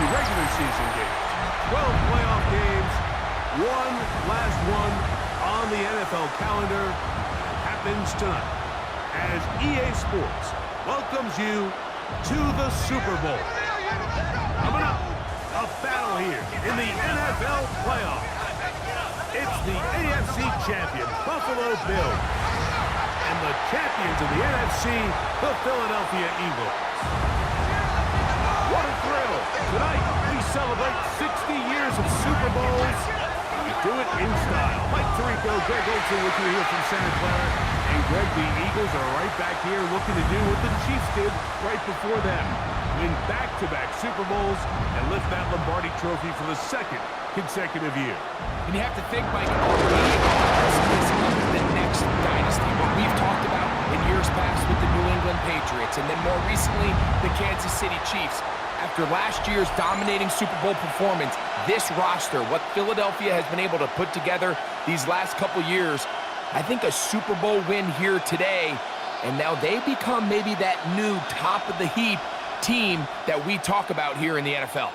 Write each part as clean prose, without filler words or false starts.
regular season games. 12 playoff games, one last one on the NFL calendar happens tonight as EA Sports welcomes you to the Super Bowl. Coming up, a battle here in the NFL playoffs. It's the AFC champion, Buffalo Bills, and the champions of the NFC, the Philadelphia Eagles. What a thrill! Tonight, we celebrate 60 years of Super Bowls. We do it in style. Mike Tirico, Greg Olson with you here from Santa Clara. And Greg, the Eagles are right back here looking to do what the Chiefs did right before them. Win back-to-back Super Bowls and lift that Lombardi trophy for the second consecutive year. And you have to think, Mike, we are the next dynasty. What we've talked about in years past with the New England Patriots, and then more recently, the Kansas City Chiefs. After last year's dominating Super Bowl performance, this roster, what Philadelphia has been able to put together these last couple years, I think a Super Bowl win here today, and now they become maybe that new top-of-the-heap team that we talk about here in the NFL.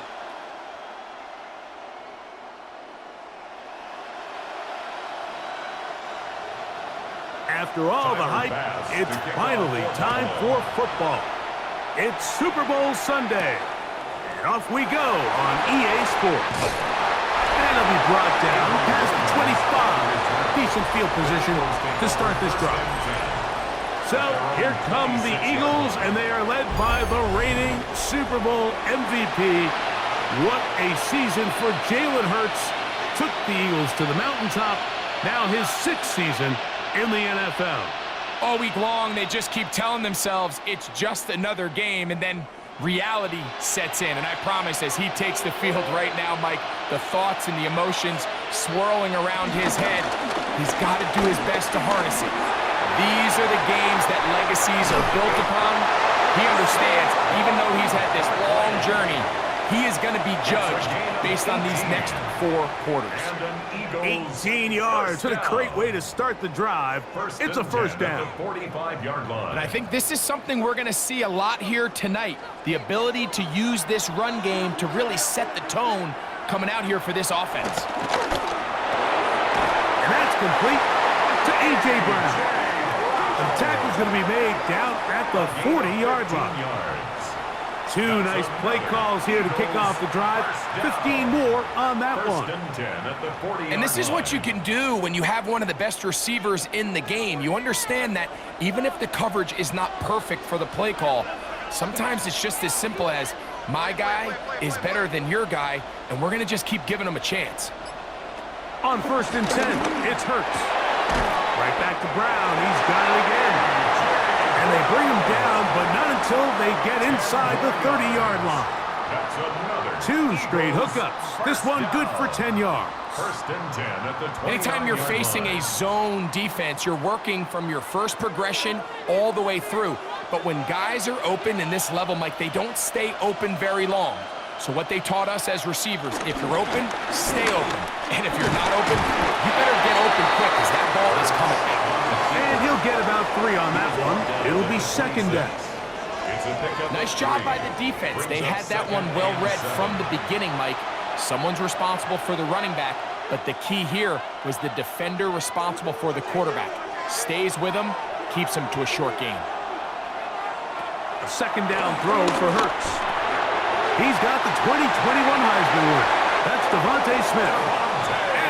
After all the hype, it's finally time for football. It's Super Bowl Sunday, and off we go on EA Sports. And it'll be brought down past the 25. Decent field position to start this drive. So here come the Eagles, and they are led by the reigning Super Bowl MVP. What a season for Jalen Hurts. Took the Eagles to the mountaintop. Now his 6th season in the NFL. All week long, they just keep telling themselves it's just another game, and then reality sets in. And I promise, as he takes the field right now, Mike, the thoughts and the emotions swirling around his head, he's got to do his best to harness it. These are the games that legacies are built upon. He understands, even though he's had this long journey, he is going to be judged based on these next 4 quarters. 18 yards. What a great way to start the drive. It's a first down. 45-yard line. And I think this is something we're going to see a lot here tonight. The ability to use this run game to really set the tone coming out here for this offense. And that's complete to A.J. Brown. The tackle's going to be made down at the 40-yard line. 2 nice play calls here to kick off the drive. 15 more on that one. And this is what you can do when you have one of the best receivers in the game. You understand that even if the coverage is not perfect for the play call, sometimes it's just as simple as my guy is better than your guy, and we're going to just keep giving him a chance. On 1st and 10, it's Hurts. Right back to Brown. He's got it again. And they bring him down, but not until they get inside the 30-yard line. 2 straight hookups. This one good for 10 yards. 1st and 10 at the 20. Anytime you're facing a zone defense, you're working from your first progression all the way through. But when guys are open in this level, Mike, they don't stay open very long. So what they taught us as receivers, if you're open, stay open. And if you're not open, you better get open quick because that ball is coming out. And he'll get about 3 on that one. It'll be 2nd down. Nice job by the defense. They had that one well read from the beginning, Mike. Someone's responsible for the running back, but the key here was the defender responsible for the quarterback. Stays with him, keeps him to a short gain. A 2nd down throw for Hurts. He's got the 2021 Heisman winner. That's Devontae Smith.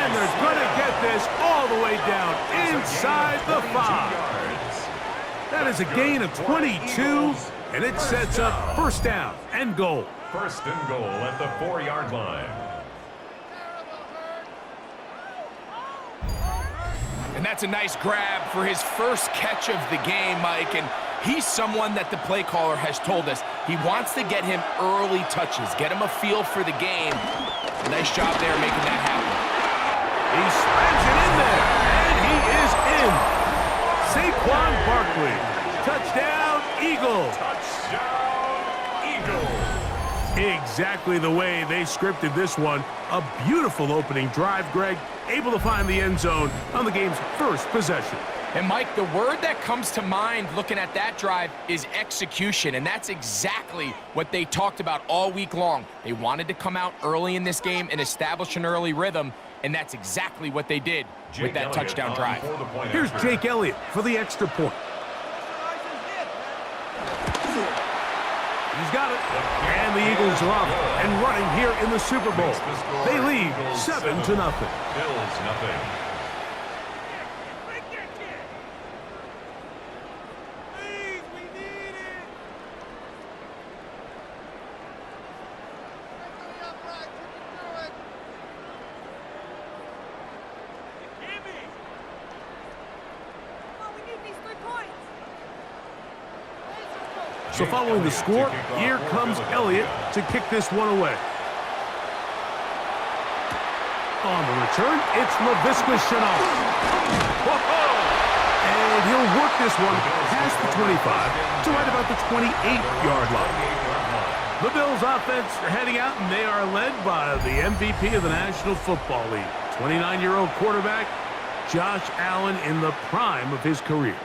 And they're going to get this all the way down inside the 5. That is a gain of 22, and it sets up 1st down and goal. 1st and goal at the 4-yard line. And that's a nice grab for his first catch of the game, Mike. And he's someone that the play caller has told us he wants to get him early touches, get him a feel for the game. Nice job there making that happen. He slams it in there, and he is in. Saquon Barkley. Touchdown, Eagles. Touchdown, Eagles. Exactly the way they scripted this one. A beautiful opening drive, Greg. Able to find the end zone on the game's first possession. And Mike, the word that comes to mind looking at that drive is execution, and that's exactly what they talked about all week long. They wanted to come out early in this game and establish an early rhythm, and that's exactly what they did with that touchdown drive. Here's Jake Elliott for the extra point. He's got it. And the Eagles are off and running here in the Super Bowl. They lead 7-0. Bills nothing. So following the score, here comes Elliott to kick this one away. On the return, it's Laviska Shenault. And he'll work this one past the 25 to right about the 28-yard line. The Bills offense heading out, and they are led by the MVP of the National Football League, 29-year-old quarterback Josh Allen in the prime of his career.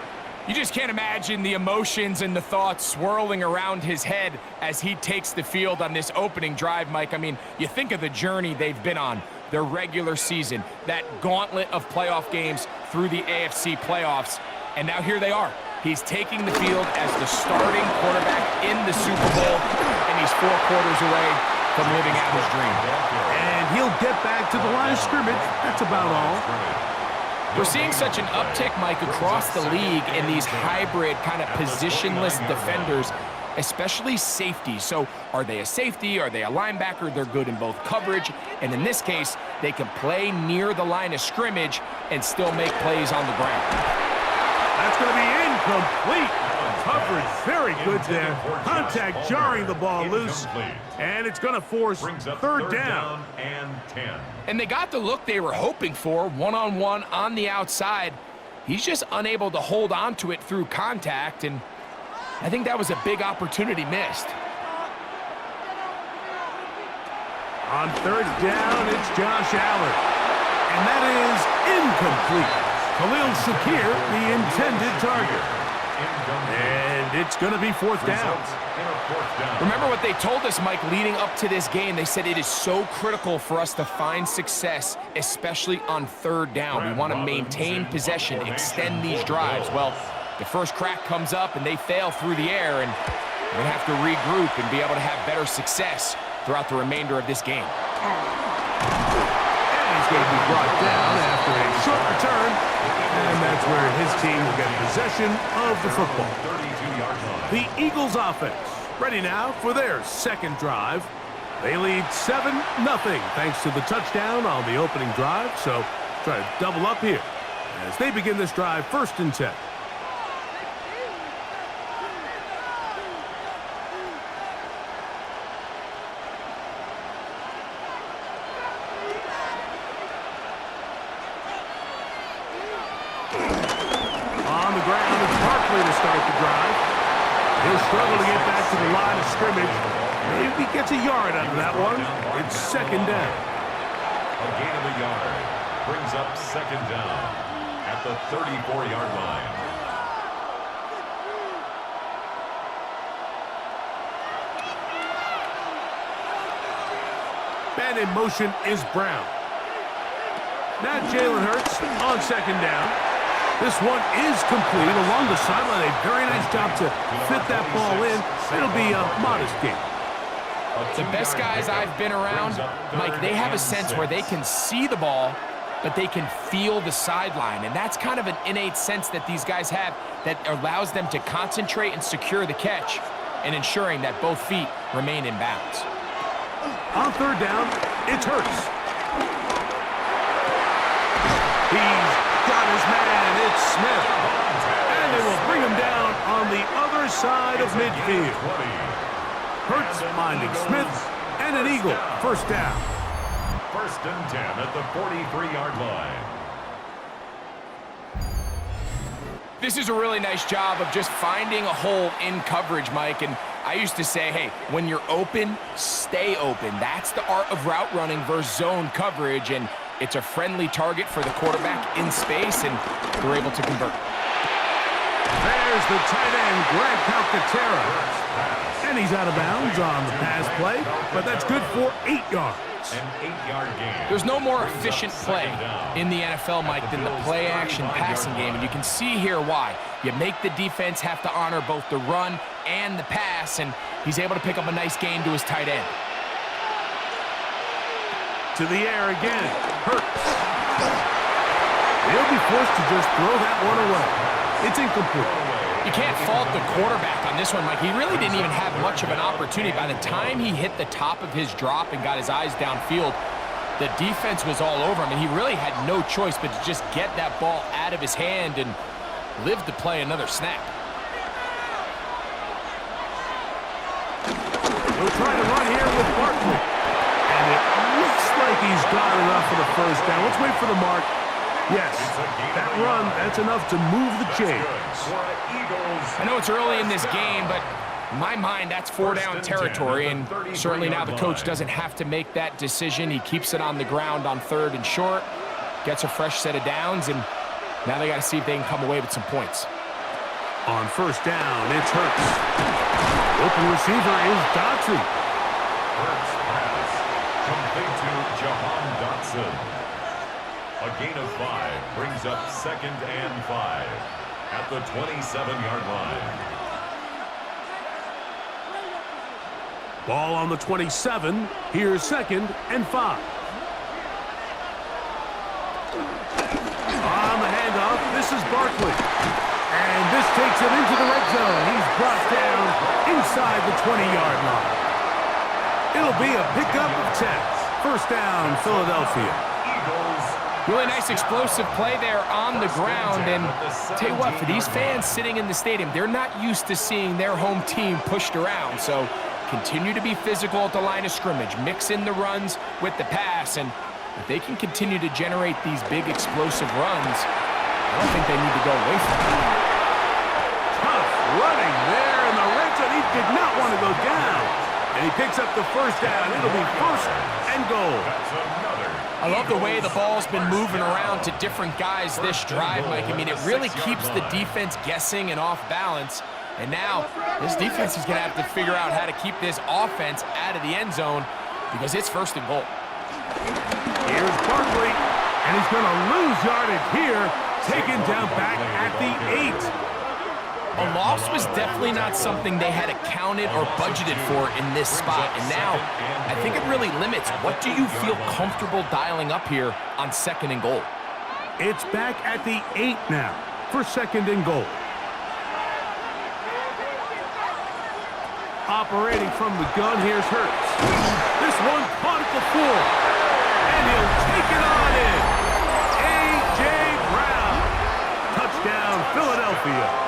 You just can't imagine the emotions and the thoughts swirling around his head as he takes the field on this opening drive, Mike. I mean, you think of the journey they've been on, their regular season, that gauntlet of playoff games through the AFC playoffs, and now here they are. He's taking the field as the starting quarterback in the Super Bowl, and he's 4 quarters away from living out his dream. And he'll get back to the line of scrimmage. That's about all. We're seeing such an uptick, Mike, across the league in these hybrid kind of positionless defenders, especially safety. So are they a safety? Are they a linebacker? They're good in both coverage. And in this case, they can play near the line of scrimmage and still make plays on the ground. That's going to be incomplete. Coverage very good there. Contact jarring the ball loose. And it's going to force third down and 10. And they got the look they were hoping for, one-on-one on the outside. He's just unable to hold on to it through contact, and I think that was a big opportunity missed. On third down, it's Josh Allen. And that is incomplete. Khalil Shakir, the intended target. And it's going to be fourth down. Remember what they told us, Mike, leading up to this game. They said it is so critical for us to find success, especially on third down. We want to maintain possession, extend these drives. Well, the first crack comes up, and they fail through the air, and we're going to have to regroup and be able to have better success throughout the remainder of this game. And he's going to be brought down after a short return, and that's where his team will get possession of the football. The Eagles offense ready now for their second drive. They lead 7-0 thanks to the touchdown on the opening drive, so try to double up here as they begin this drive 1st and 10. On the ground, it's Barkley to start the drive. He'll struggle to get back to the line of scrimmage. Maybe gets a yard out of that one. It's 2nd down. A gain of a yard brings up 2nd down at the 34-yard line. Man in motion is Brown. Now Jalen Hurts on 2nd down. This one is complete along the sideline. A very nice job to fit that ball in. It'll be a modest gain. The best guys I've been around, Mike, they have a sense where they can see the ball, but they can feel the sideline. And that's kind of an innate sense that these guys have that allows them to concentrate and secure the catch and ensuring that both feet remain in bounds. On 3rd down, it's Hurts. He's got his man. It's Smith. And they will bring him down on the other side of midfield. Hurts finding Smith and an Eagle. 1st down. 1st and 10 at the 43-yard line. This is a really nice job of just finding a hole in coverage, Mike. And I used to say, hey, when you're open, stay open. That's the art of route running versus zone coverage. And It's a friendly target for the quarterback in space, and they're able to convert. There's the tight end, Greg Calcaterra. And he's out of bounds on the pass play, but that's good for 8 yards. An 8-yard gain. There's no more efficient play in the NFL, Mike, than the play-action passing game, and you can see here why. You make the defense have to honor both the run and the pass, and he's able to pick up a nice gain to his tight end. To the air again, Hurts. He'll be forced to just throw that one away. It's incomplete. You can't fault the quarterback on this one, Mike. He really didn't even have much of an opportunity. By the time he hit the top of his drop and got his eyes downfield, the defense was all over him, and he really had no choice but to just get that ball out of his hand and live to play another snap. He'll try to run here with Barkley. And it looks like he's got enough for the first down. Let's wait for the mark. Yes, that run, that's enough to move the chains. I know it's early in this game, but in my mind, that's 4-down territory, and certainly now the coach doesn't have to make that decision. He keeps it on the ground on 3rd and short, gets a fresh set of downs, and now they got to see if they can come away with some points. On 1st down, it's Hurts. Open receiver is Dotson. Hurts pass complete to Jahan Dotson. A gain of 5 brings up 2nd and 5 at the 27-yard line. Ball on the 27. Here's 2nd and 5. On the handoff, this is Barkley. And this takes him into the red zone. He's brought down inside the 20-yard line. It'll be a pickup of 10. 1st down, Philadelphia. Really nice explosive play there on the ground, and tell you what, for these fans sitting in the stadium, they're not used to seeing their home team pushed around, so continue to be physical at the line of scrimmage, mix in the runs with the pass, and if they can continue to generate these big explosive runs, I don't think they need to go away from it. Tough running there in the red zone. He did not want to go down, and he picks up the 1st down. It'll be 1st and goal. I love the way the ball's been moving around to different guys this drive, Mike. I mean, it really keeps the defense guessing and off balance. And now, this defense is going to have to figure out how to keep this offense out of the end zone because it's 1st and goal. Here's Barkley, and he's going to lose yardage here, taken down back at the 8. A loss was definitely not something they had accounted or budgeted for in this spot. And now, I think it really limits. What do you feel comfortable dialing up here on 2nd and goal? It's back at the 8 now for 2nd and goal. Operating from the gun, here's Hurts. This one caught at the 4. And he'll take it on in. A.J. Brown. Touchdown, Philadelphia.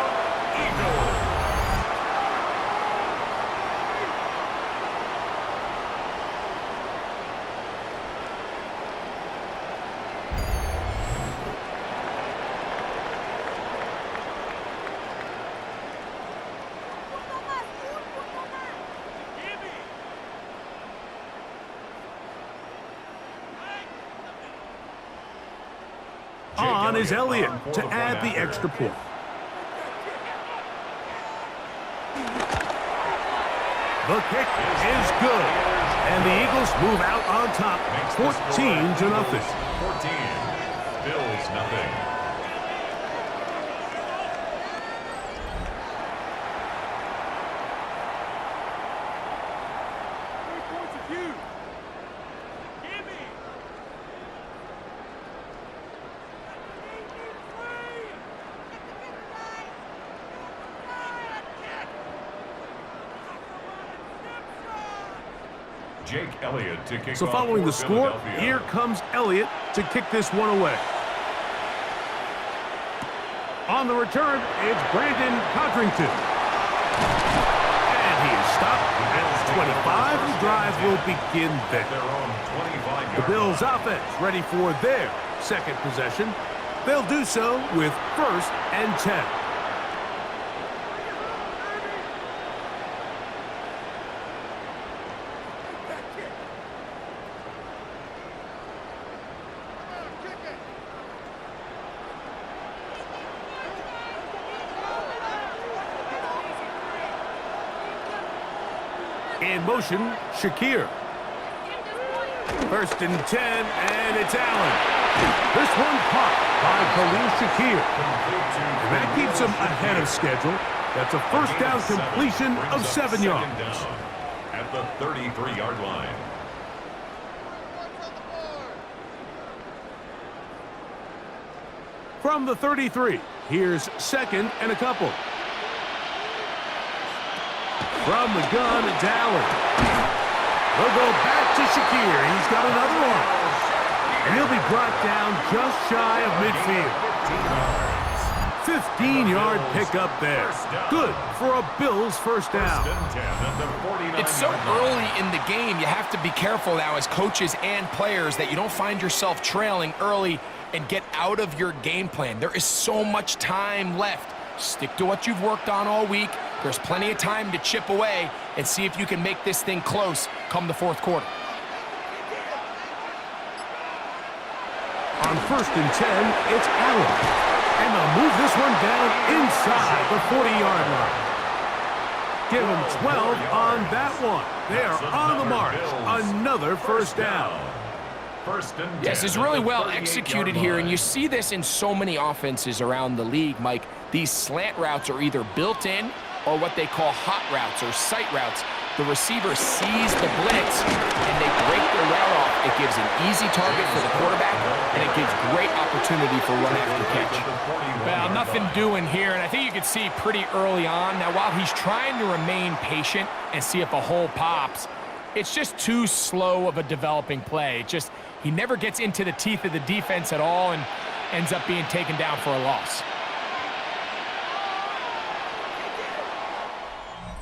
On is Elliott to add the extra point. The kick is good, and the Eagles move out on top, 14-0. 14, Bills nothing. Jake Elliott to kick So off following for the score, Philadelphia. here comes Elliott to kick this one away. On the return, it's Brandon Codrington. And he is stopped at 25. The drive will begin there. Their own 25-yard The Bills line. offense ready for their 2nd possession. They'll do so with 1st and 10. In motion, Shakir. 1st and 10, and it's Allen. This one caught by Khalil Shakir. And that keeps him ahead of schedule. That's a first down completion of 7 yards. At the 33-yard line. From the 33, here's 2nd and a couple. From the gun, it's Allen. They'll go back to Shakir. He's got another one. And he'll be brought down just shy of midfield. 15-yard pickup there. Good for a Bills first down. It's so early in the game, you have to be careful now as coaches and players that you don't find yourself trailing early and get out of your game plan. There is so much time left. Stick to what you've worked on all week. There's plenty of time to chip away and see if you can make this thing close come the 4th quarter. On 1st and 10, it's Allen. And they'll move this one down inside the 40-yard line. Give them 12 on that one. They are on the march. Another first down. Yes, it's really well executed here, and you see this in so many offenses around the league, Mike. These slant routes are either built in or what they call hot routes or sight routes. The receiver sees the blitz, and they break their route off. It gives an easy target for the quarterback, and it gives great opportunity for run after catch. Well, nothing doing here, and I think you can see pretty early on. Now, while he's trying to remain patient and see if a hole pops, it's just too slow of a developing play. He never gets into the teeth of the defense at all and ends up being taken down for a loss.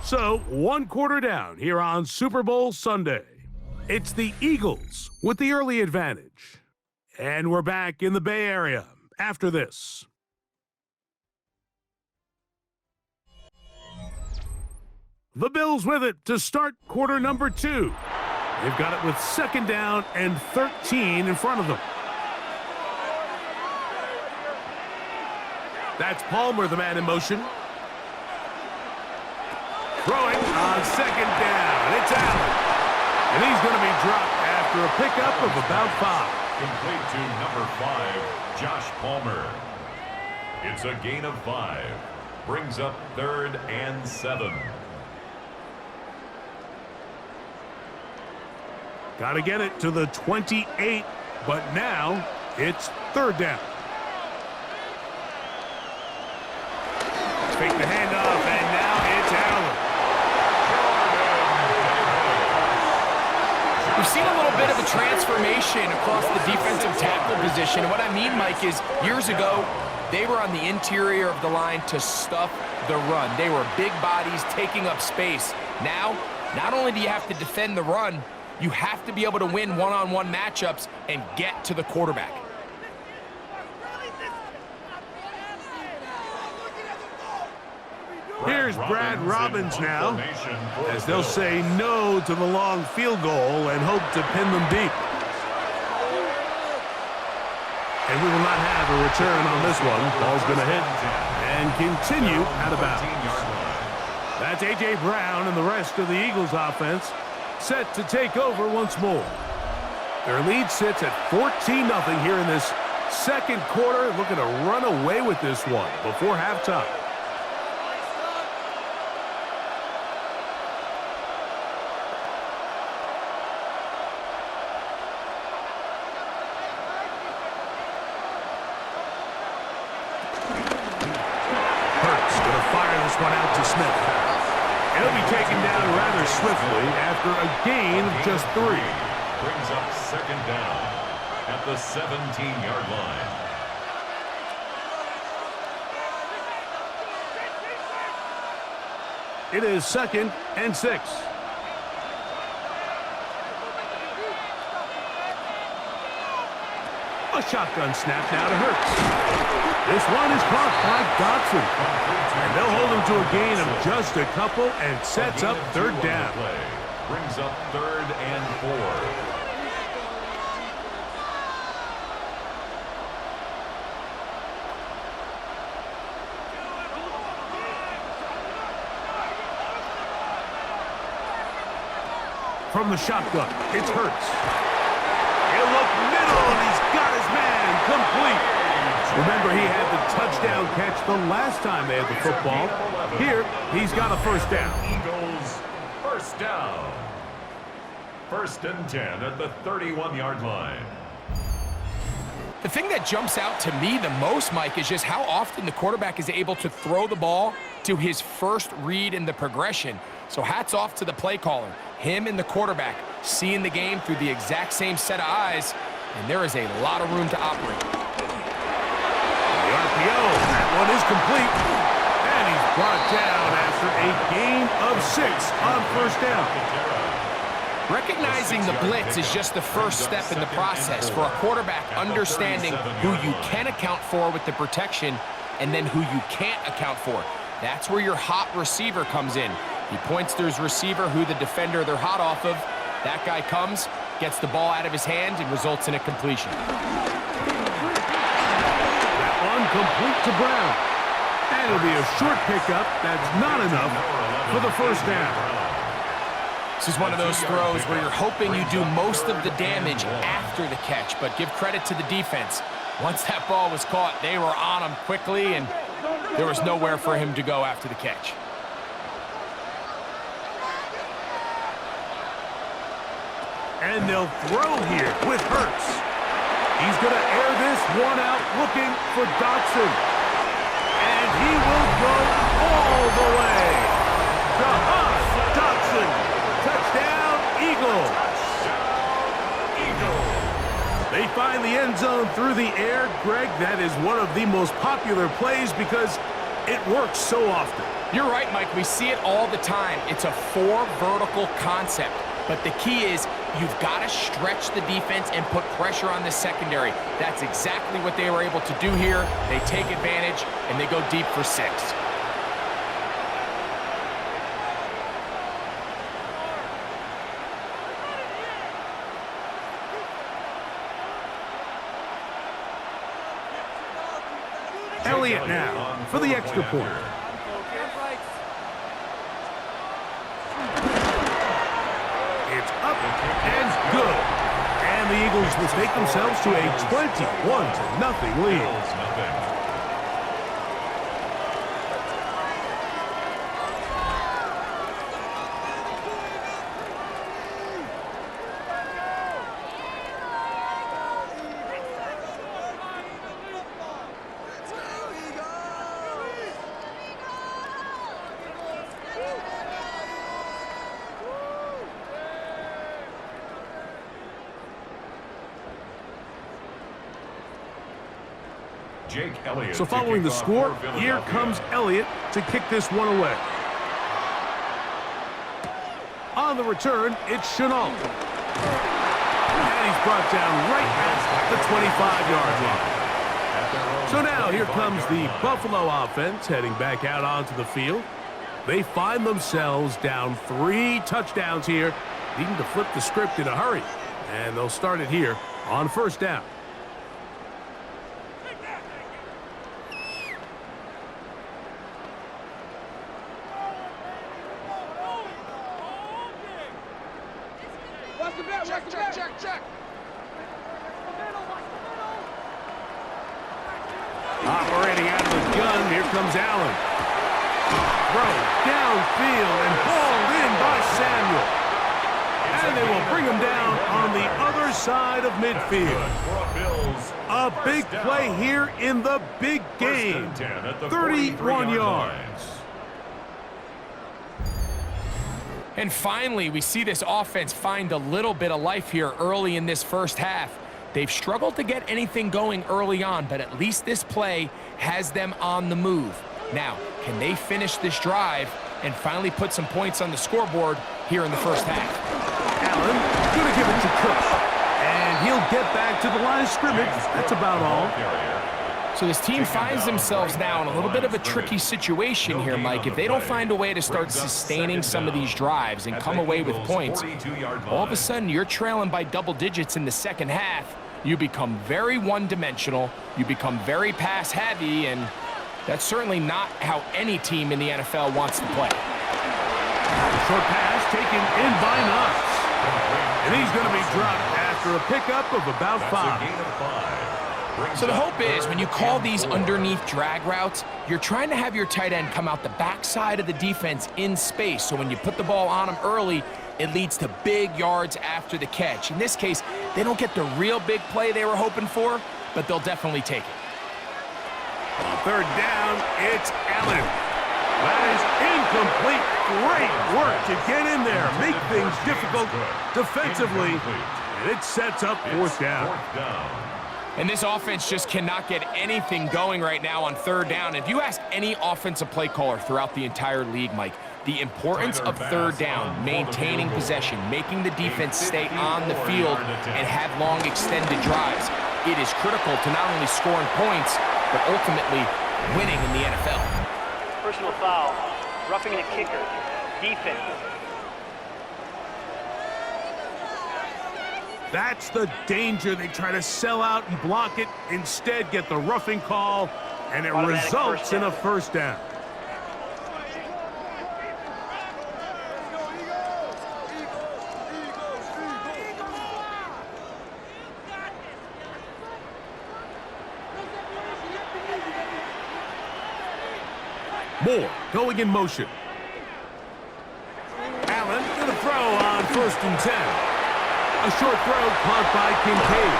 So, 1 quarter down here on Super Bowl Sunday. It's the Eagles with the early advantage. And we're back in the Bay Area after this. The Bills with it to start quarter number 2. They've got it with 2nd down and 13 in front of them. That's Palmer, the man in motion. Throwing on 2nd down. It's Allen. And he's going to be dropped after a pickup of about 5. Complete to number 5, Josh Palmer. It's a gain of 5. Brings up 3rd and 7. Got to get it to the 28, but now it's 3rd down. Take the handoff, and now it's Allen. We've seen a little bit of a transformation across the defensive tackle position. And what I mean, Mike, is years ago, they were on the interior of the line to stuff the run. They were big bodies taking up space. Now, not only do you have to defend the run, you have to be able to win one-on-one matchups and get to the quarterback. Here's Brad Robbins now, as they'll say no to the long field goal and hope to pin them deep. And we will not have a return on this one. Ball's going to hit and continue out of bounds. That's A.J. Brown and the rest of the Eagles offense set to take over once more. Their lead sits at 14-0 here in this 2nd quarter, looking to run away with this one before halftime. One out to Smith. And he'll be taken down rather swiftly after a gain of just 3. Brings up 2nd down at the 17-yard line. It is 2nd and 6. A shotgun snap now to Hurts. This one is caught by Dotson. And they'll hold him to a gain of just a couple and sets up 3rd down. Brings up 3rd and 4. From the shotgun, it's Hurts. He'll look middle, and he's got his man complete. Remember, he had the touchdown catch the last time they had the football. Here, he's got a first down. Eagles, first down. 1st and 10 at the 31-yard line. The thing that jumps out to me the most, Mike, is just how often the quarterback is able to throw the ball to his first read in the progression. So hats off to the play caller. Him and the quarterback seeing the game through the exact same set of eyes, and there is a lot of room to operate. The RPO, that one is complete. And he's brought down after a gain of 6 on first down. Recognizing the blitz is just the first step in the process for a quarterback understanding who you can account for with the protection and then who you can't account for. That's where your hot receiver comes in. He points to his receiver, who the defender they're hot off of. That guy comes, gets the ball out of his hand, and results in a completion. That one complete to Brown. And it'll be a short pickup. That's not enough for the first down. This is one of those throws where you're hoping you do most of the damage after the catch, but give credit to the defense. Once that ball was caught, they were on him quickly, and there was nowhere for him to go after the catch. And they'll throw here with Hurts. He's going to air this one out looking for Dotson. And he will go all the way. Dotson. Touchdown, Eagles. They find the end zone through the air. Greg, that is one of the most popular plays because it works so often. You're right, Mike. We see it all the time. It's a 4 vertical concept. But the key is you've got to stretch the defense and put pressure on the secondary. That's exactly what they were able to do here. They take advantage, and they go deep for 6. Elliott now for the extra point. It's up and good. And the Eagles will take themselves to a 21-0 lead. Jake Elliott. So following the score, here comes Elliott to kick this one away. On the return, it's Chenault. And he's brought down right at the 25-yard line. So now here comes the Buffalo offense heading back out onto the field. They find themselves down 3 touchdowns here, needing to flip the script in a hurry. And they'll start it here on first down. Check. Operating out of the gun, here comes Allen. Throw downfield and hauled in by Samuel. And they will bring him down on the other side of midfield. A big play here in the big game. 31 yards. And finally, we see this offense find a little bit of life here early in this first half. They've struggled to get anything going early on, but at least this play has them on the move. Now, can they finish this drive and finally put some points on the scoreboard here in the first half? Allen going to give it to Cook. And he'll get back to the line of scrimmage. That's about all. So this team finds themselves now in a little bit of a tricky situation here, Mike. If they don't find a way to start sustaining some of these drives and come away with points, all of a sudden you're trailing by double digits in the second half. You become very one-dimensional. You become very pass-heavy, and that's certainly not how any team in the NFL wants to play. Short pass taken in by Knox. And he's going to be dropped after a pickup of about 5. So the hope is when you call these underneath drag routes, you're trying to have your tight end come out the backside of the defense in space. So when you put the ball on him early, it leads to big yards after the catch. In this case, they don't get the real big play they were hoping for, but they'll definitely take it. On 3rd down, it's Allen. That is incomplete. Great work to get in there, make things difficult defensively, and it sets up 4th down. And this offense just cannot get anything going right now on 3rd down. If you ask any offensive play caller throughout the entire league, Mike, the importance of 3rd down, maintaining possession, making the defense stay on the field and have long extended drives, it is critical to not only scoring points, but ultimately winning in the NFL. Personal foul, roughing the kicker, defense. That's the danger. They try to sell out and block it, instead get the roughing call, and it results in a 1st down. Moore going in motion. Allen going to throw on 1st and 10. A short throw caught by Kincaid.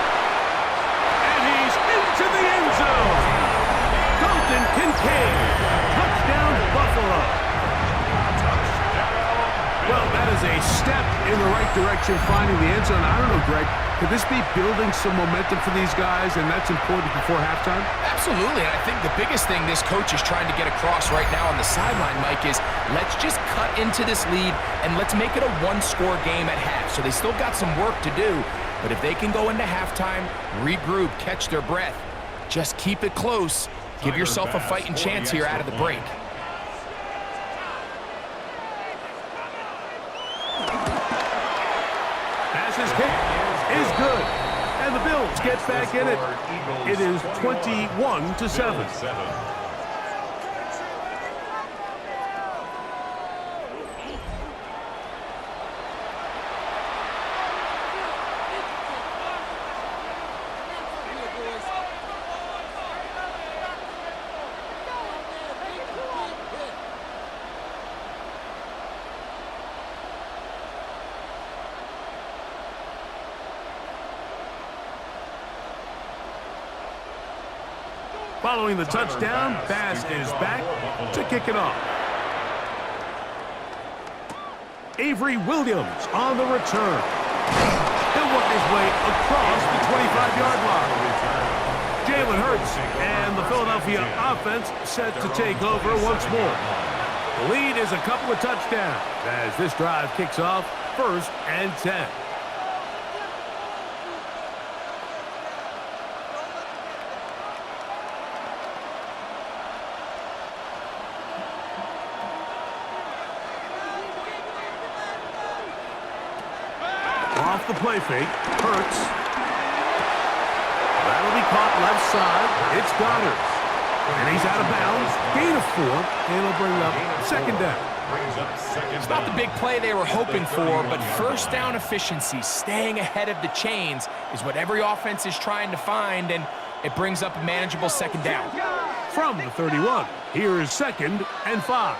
And he's into the end zone. Dalton Kincaid. Touchdown, Buffalo. Well, that is a step in the right direction, finding the end zone. I don't know, Greg. Could this be building some momentum for these guys, and that's important before halftime? Absolutely, and I think the biggest thing this coach is trying to get across right now on the sideline, Mike, is let's just cut into this lead and let's make it a 1-score game at half. So they still got some work to do, but if they can go into halftime, regroup, catch their breath, just keep it close, give yourself a fighting chance here out of the break. His kick is good, and the Bills get back in it. It is 21-7. Following the touchdown, Bass is back to kick it off. Avery Williams on the return. He'll work his way across the 25-yard line. Jalen Hurts and the Philadelphia offense set to take over once more. The lead is a couple of touchdowns as this drive kicks off 1st and 10. Off the play fake, Hurts. That'll be caught left side. It's Goddard. And he's out of bounds. Gain of 4, and it'll bring up 2nd down. It's not the big play they were hoping for, but 1st down efficiency, staying ahead of the chains, is what every offense is trying to find, and it brings up a manageable 2nd down. From the 31, here is 2nd and 5.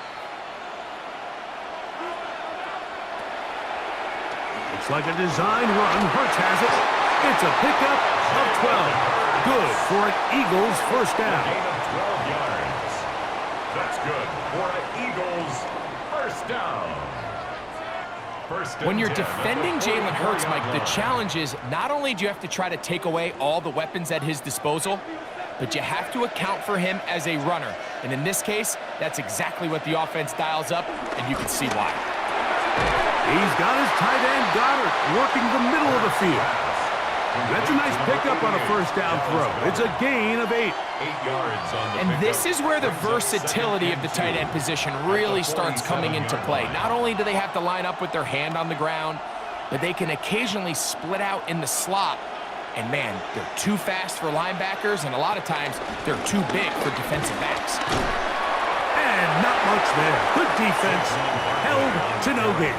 Looks like a design run. Hurts has it. It's a pickup of 12. Good for an Eagles 1st down. Gain of 12 yards. That's good for an Eagles 1st down. When you're defending Jalen Hurts, Mike, the challenge is not only do you have to try to take away all the weapons at his disposal, but you have to account for him as a runner. And in this case, that's exactly what the offense dials up, and you can see why. He's got his tight end, Goddard, working the middle of the field. That's a nice pickup on a 1st down throw. It's a gain of 8. 8 yards on the And pickup. this is where the versatility of the tight end position really starts coming into play. Not only do they have to line up with their hand on the ground, but they can occasionally split out in the slot. And man, they're too fast for linebackers, and a lot of times they're too big for defensive backs. And not much there. Good defense. Held to no gain.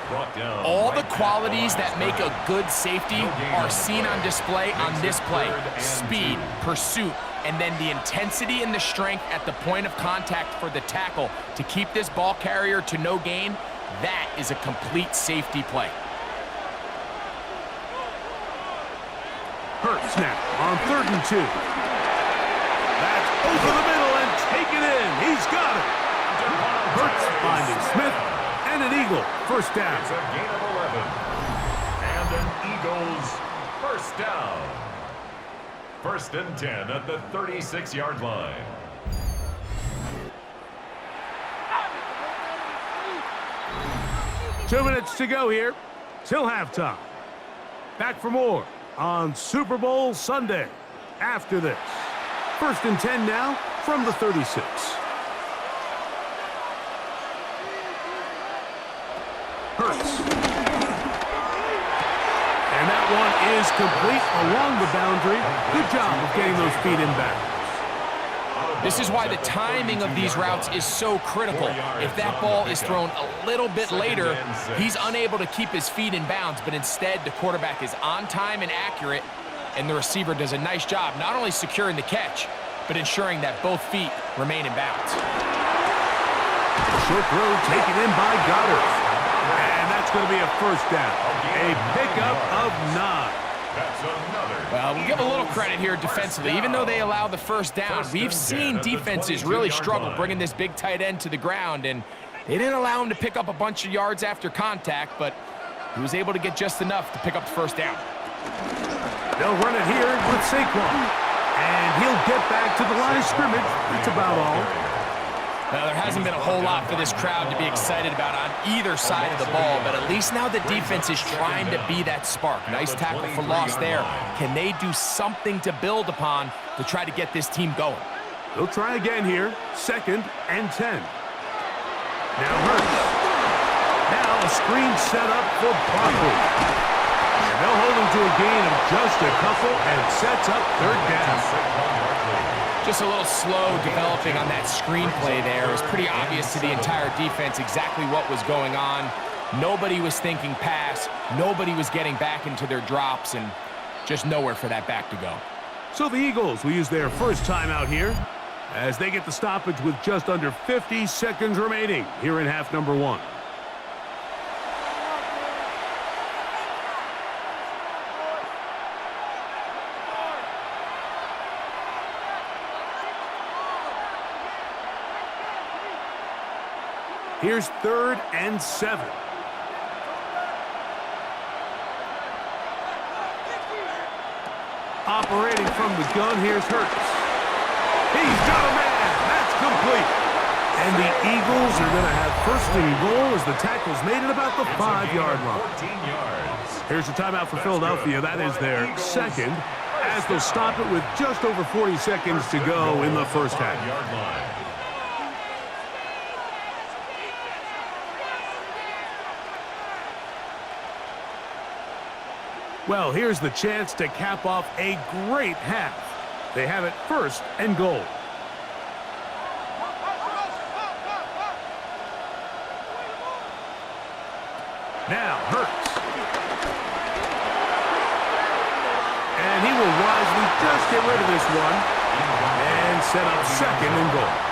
brought down. All the qualities that make a good safety are seen on display on this play. Speed, pursuit, and then the intensity and the strength at the point of contact for the tackle to keep this ball carrier to no gain. That is a complete safety play. Hurts now on 3rd and 2. That's over the middle and taken in. He's got it. Hurts finding Smith and an Eagle. First down. It's a gain of 11. And an Eagles first down. 1st and 10 at the 36-yard line. Two minutes to go here till halftime. Back for more on Super Bowl Sunday after this. 1st and 10 now from the 36. Hurts. And that one is complete along the boundary. Good job of getting those feet in bounds. This is why the timing of these routes is so critical. If that ball is thrown a little bit later, he's unable to keep his feet in bounds, but instead the quarterback is on time and accurate, and the receiver does a nice job not only securing the catch, but ensuring that both feet remain in bounds. Short throw taken in by Goddard. And that's going to be a first down. A pickup of 9. That's another. Well, we'll give a little credit here defensively. Even though they allow the first down, we've seen defenses really struggle bringing this big tight end to the ground, and they didn't allow him to pick up a bunch of yards after contact, but he was able to get just enough to pick up the first down. They'll run it here with Saquon. And he'll get back to the line of scrimmage. That's about all. Now, there hasn't been a whole lot for this crowd to be excited about on either side of the ball, but at least now the defense is trying to be that spark. Nice tackle for loss there. Can they do something to build upon to try to get this team going? They'll try again here. 2nd and 10. Now Hurts. Now a screen set up for Barkley. And they'll hold him to a gain of just a couple and sets up 3rd down. Just a little slow developing on that screenplay there. It was pretty obvious to the entire defense exactly what was going on. Nobody was thinking pass. Nobody was getting back into their drops, and just nowhere for that back to go. So the Eagles will use their first timeout here as they get the stoppage with just under 50 seconds remaining here in half number 1. Here's 3rd and 7. Operating from the gun, here's Hurts. He's got a man. That's complete. And the Eagles are going to have 1st and goal as the tackle's made at about the 5-yard line. 14 yards. Here's the timeout for Philadelphia. That is their 2nd, as they'll stop it with just over 40 seconds to go in the first half. Well, here's the chance to cap off a great half. They have it 1st and goal. Now, Hurts. And he will wisely just get rid of this one and set up 2nd and goal.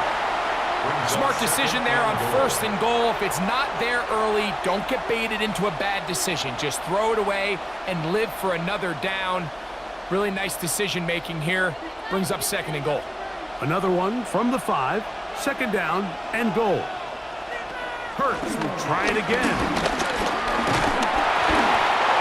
Smart decision there on 1st and goal. If it's not there early, don't get baited into a bad decision. Just throw it away and live for another down. Really nice decision making here. Brings up 2nd and goal. Another one from the 5. 2nd down and goal. Hurts will try it again.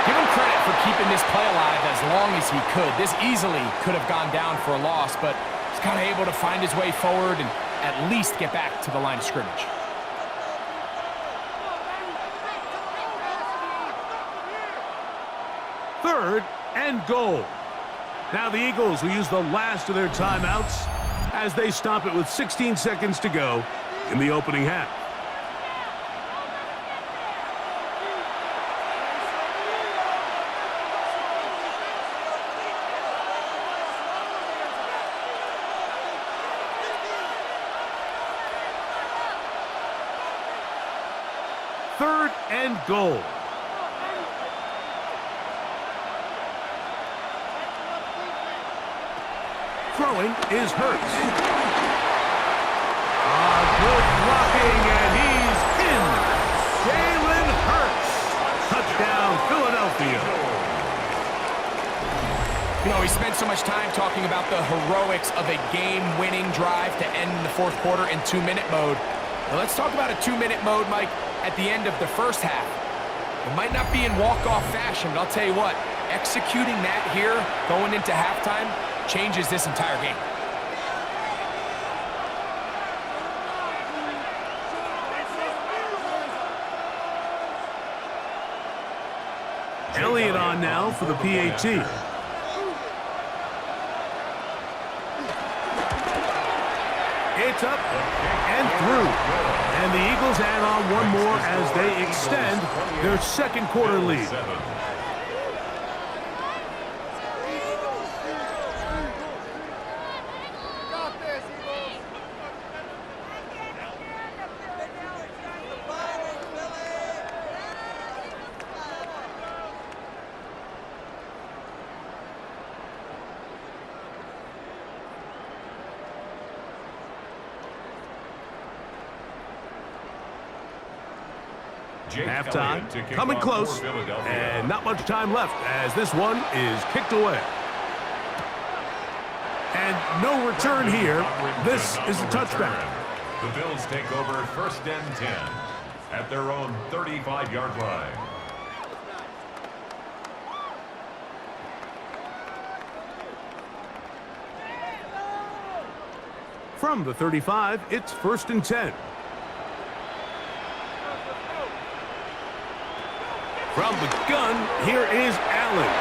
Give him credit for keeping this play alive as long as he could. This easily could have gone down for a loss, but he's kind of able to find his way forward and at least get back to the line of scrimmage. Third and goal. Now the Eagles will use the last of their timeouts as they stop it with 16 seconds to go in the opening half. 3rd and goal. Throwing is Hurts. Good blocking, and he's in. Jalen Hurts. Touchdown, Philadelphia. You know, we spent so much time talking about the heroics of a game-winning drive to end in the 4th quarter in 2-minute mode. Now let's talk about a 2-minute mode, Mike, at the end of the 1st half. It might not be in walk-off fashion, but I'll tell you what, executing that here, going into halftime, changes this entire game. Elliott on now for the PAT. It's up and through. And the Eagles add on one more as they extend their 2nd quarter lead. Halftime, coming close, and not much time left as this one is kicked away. And no return here. This is a touchback. The Bills take over 1st and 10 at their own 35-yard line. From the 35, it's 1st and 10. From the gun, here is Allen.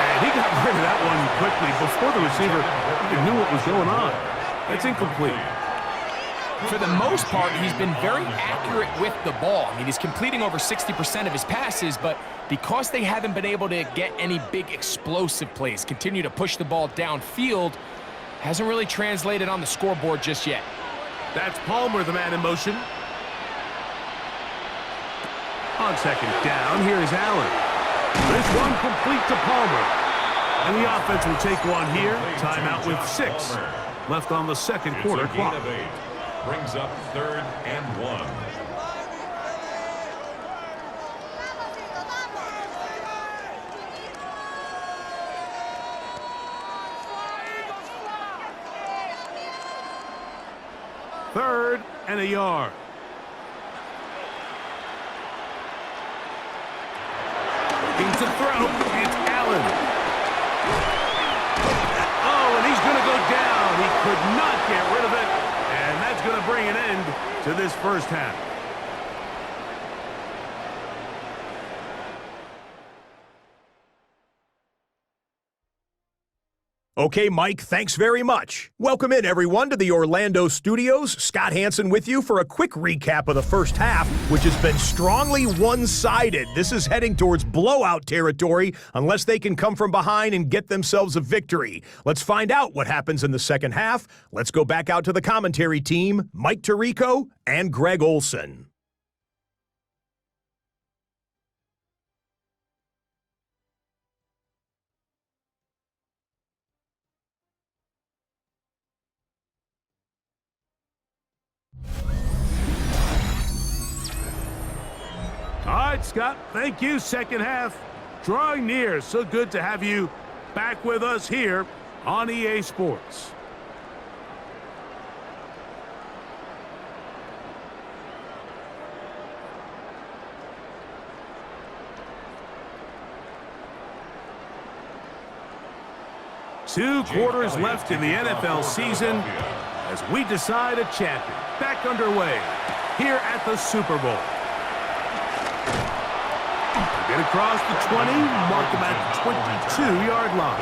And he got rid of that one quickly before the receiver even knew what was going on. That's incomplete. For the most part, he's been very accurate with the ball. I mean, he's completing over 60% of his passes, but because they haven't been able to get any big explosive plays, continue to push the ball downfield, hasn't really translated on the scoreboard just yet. That's Palmer, the man in motion. On 2nd down, here is Allen. This one complete to Palmer. And the offense will take one here. Timeout with 6 left on the 2nd quarter clock. Brings up 3rd and 1. Third and a yard. Looking to throw, it's Allen. Oh, and he's going to go down. He could not get rid of it, and that's going to bring an end to this 1st half. Okay, Mike, thanks very much. Welcome in, everyone, to the Orlando studios. Scott Hansen with you for a quick recap of the 1st half, which has been strongly one-sided. This is heading towards blowout territory unless they can come from behind and get themselves a victory. Let's find out what happens in the 2nd half. Let's go back out to the commentary team, Mike Tirico and Greg Olson. All right, Scott, thank you. 2nd half drawing near. So good to have you back with us here on EA Sports. Two quarters left in the NFL season as we decide a champion. Back underway here at the Super Bowl. Get across the 20, mark them at the 22-yard line.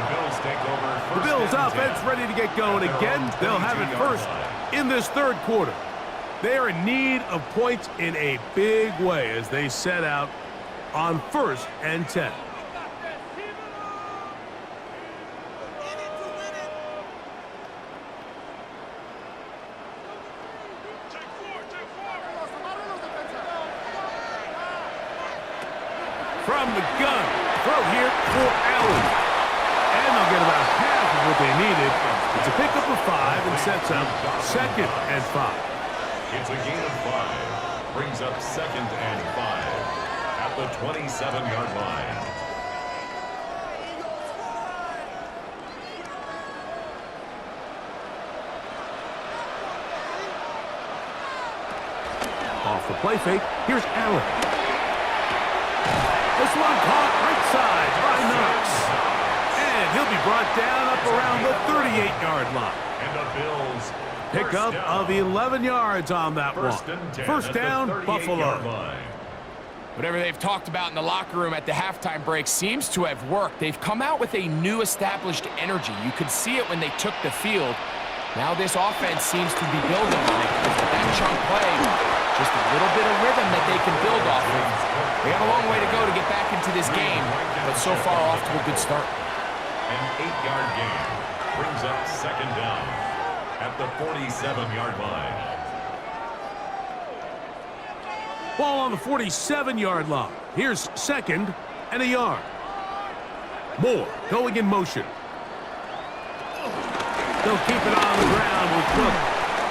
The Bills offense ready to get going again. They'll have it first in this 3rd quarter. They are in need of points in a big way as they set out on 1st and 10. from the gun. Throw here for Allen. And they'll get about half of what they needed. It's a pickup of 5 and sets up 2nd and 5. It's a gain of 5. Brings up 2nd and 5 at the 27-yard line. Off the play fake, here's Allen. This one caught right side by Knox. And he'll be brought down up around the 38-yard line. And the Bills Pickup of 11 yards on that one. First down, Buffalo. Whatever they've talked about in the locker room at the halftime break seems to have worked. They've come out with a new established energy. You could see it when they took the field. Now this offense seems to be building on it. With that chunk play, just a little bit of rhythm that they can build off of. They have a long way to go to get back into this game, but so far off to a good start. An 8-yard gain brings up 2nd down at the 47-yard line. Ball on the 47-yard line. Here's 2nd and a yard. Moore going in motion. They'll keep it on the ground with Cook.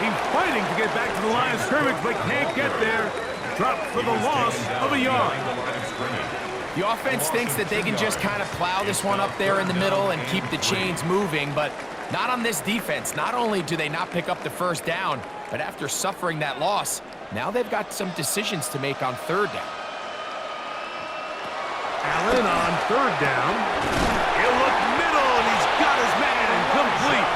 He's fighting to get back to the line of scrimmage, but can't get there. Dropped for the loss of a yard. The offense thinks that they can just kind of plow this one up there in the middle and keep the chains moving, but not on this defense. Not only do they not pick up the first down, but after suffering that loss, now they've got some decisions to make on 3rd down. Allen on 3rd down. He'll look middle, and he's got his man complete.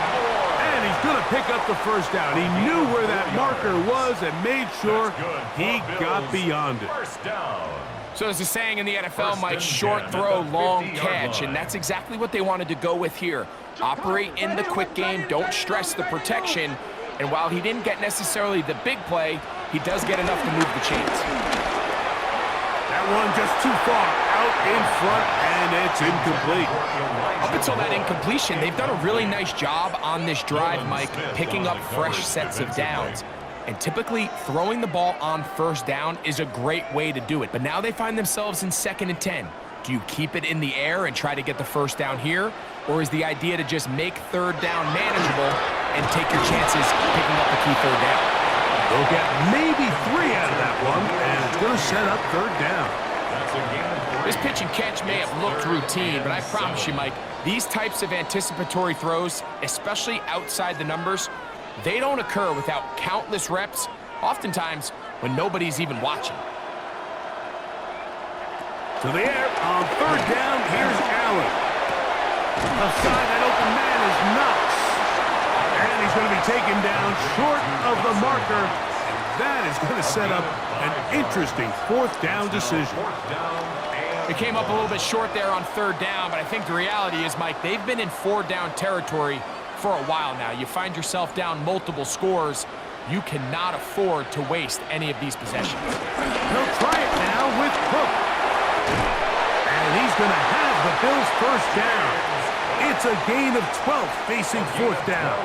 And he's going to pick up the first down. He knew where that marker was and made sure he got beyond it. First down. So there's a saying in the NFL, Mike, short throw, long catch, and that's exactly what they wanted to go with here. Operate in the quick game, don't stress the protection, and while he didn't get necessarily the big play, he does get enough to move the chains. That one just too far out in front, and it's incomplete. Up until that incompletion, they've done a really nice job on this drive, Mike, picking up fresh sets of downs. And typically, throwing the ball on 1st down is a great way to do it. But now they find themselves in 2nd and 10. Do you keep it in the air and try to get the first down here? Or is the idea to just make 3rd down manageable and take your chances picking up the key 3rd down? They'll get maybe 3 out of that one, and it's going to set up 3rd down. This pitch and catch may have looked routine, but I promise you, Mike, these types of anticipatory throws, especially outside the numbers, they don't occur without countless reps, oftentimes when nobody's even watching. To the air on 3rd down, here's Allen. Aside that open man is Knox. And he's going to be taken down short of the marker. That is going to set up an interesting 4th down decision. It came up a little bit short there on 3rd down, but I think the reality is, Mike, they've been in 4th down territory for a while now. You find yourself down multiple scores. You cannot afford to waste any of these possessions. He'll try it now with Cook. And he's going to have the Bills' first down. It's a gain of 12 facing 4th down.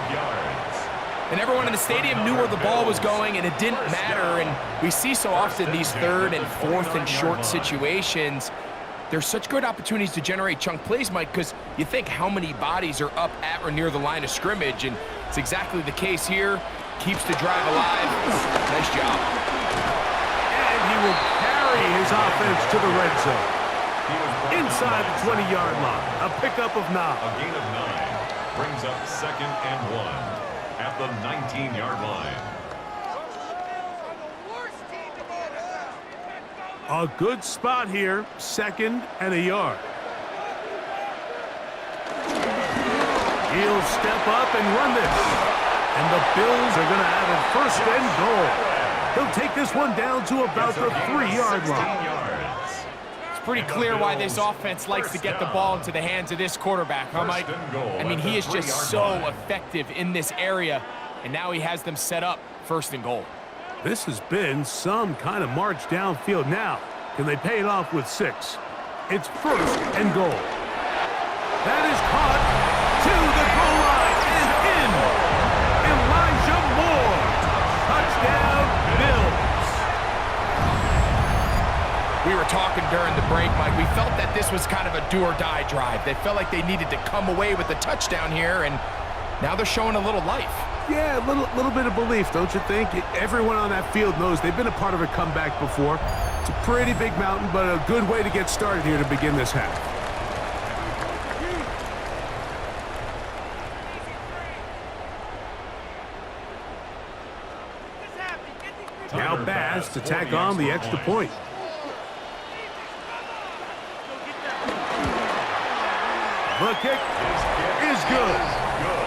And everyone in the stadium knew where the ball was going, and it didn't matter. And we see so often these 3rd and 4th and short situations. There's such good opportunities to generate chunk plays, Mike, because you think how many bodies are up at or near the line of scrimmage, and it's exactly the case here. Keeps the drive alive. Nice job. And he will carry his offense to the red zone. Inside the 20-yard line, a pickup of 9. A gain of 9 brings up 2nd and 1 at the 19-yard line. A good spot here, 2nd and a yard. He'll step up and run this. And the Bills are going to have a 1st and goal. He'll take this one down to about the 3-yard line. It's pretty clear why this offense likes to get the ball into the hands of this quarterback, huh, Mike? I mean, he is just so effective in this area, and now he has them set up 1st and goal. This has been some kind of march downfield. Now, can they pay it off with 6? It's 1st and goal. That is caught to the goal line and in. Elijah Moore. Touchdown, Bills. We were talking during the break, Mike. We felt that this was kind of a do-or-die drive. They felt like they needed to come away with a touchdown here, and now they're showing a little life. Yeah, a little bit of belief, don't you think? Everyone on that field knows they've been a part of a comeback before. It's a pretty big mountain, but a good way to get started here to begin this half. Now Bass to tack on the extra point. The kick is good.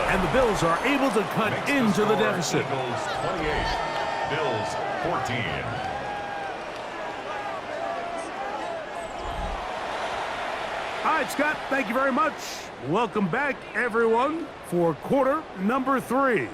And the Bills are able to cut into the deficit. Eagles 28, Bills 14. All right, Scott, thank you very much. Welcome back, everyone, for quarter number 3.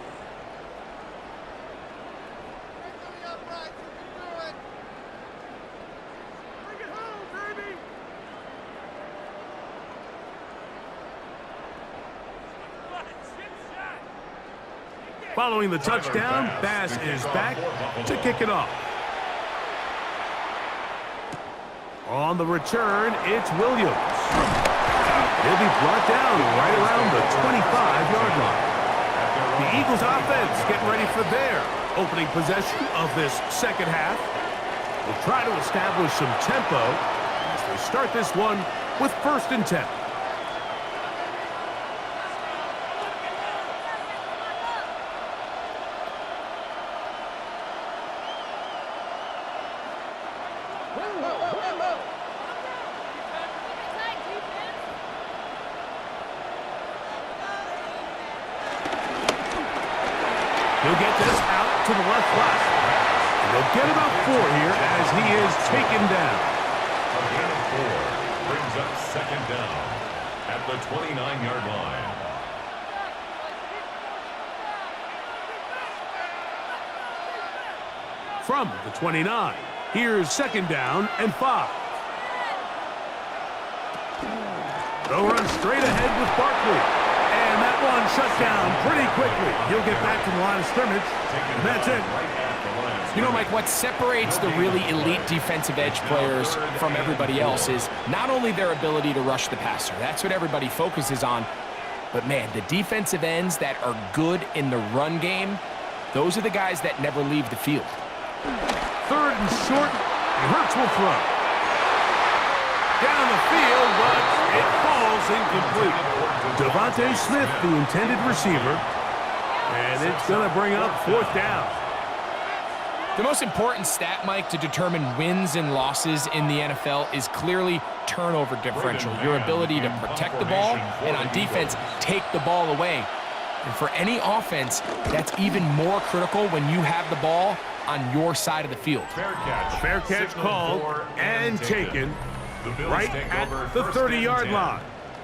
Following the touchdown, Bass is back to kick it off. On the return, it's Williams. He'll be brought down right around the 25-yard line. The Eagles offense getting ready for their opening possession of this second half. They'll try to establish some tempo as they start this one with 1st and 10. He'll get this out to the left flat. And they'll get about 4 here as he is taken down. A gain of 4 brings up 2nd down at the 29-yard line. From the 29, here's 2nd down and 5. They'll run straight ahead with Barkley. And that one shut down pretty quickly. He'll get back to the line of scrimmage, and that's it. You know, Mike, what separates the really elite defensive edge players from everybody else is not only their ability to rush the passer. That's what everybody focuses on. But, man, the defensive ends that are good in the run game, those are the guys that never leave the field. 3rd and short, and Hurts will throw. Down the field, but it falls incomplete. Devontae Smith, the intended receiver, and it's going to bring up 4th down. The most important stat, Mike, to determine wins and losses in the NFL is clearly turnover differential, your ability to protect the ball and on defense take the ball away. And for any offense, that's even more critical when you have the ball on your side of the field. Fair catch called and taken right at the 30-yard line.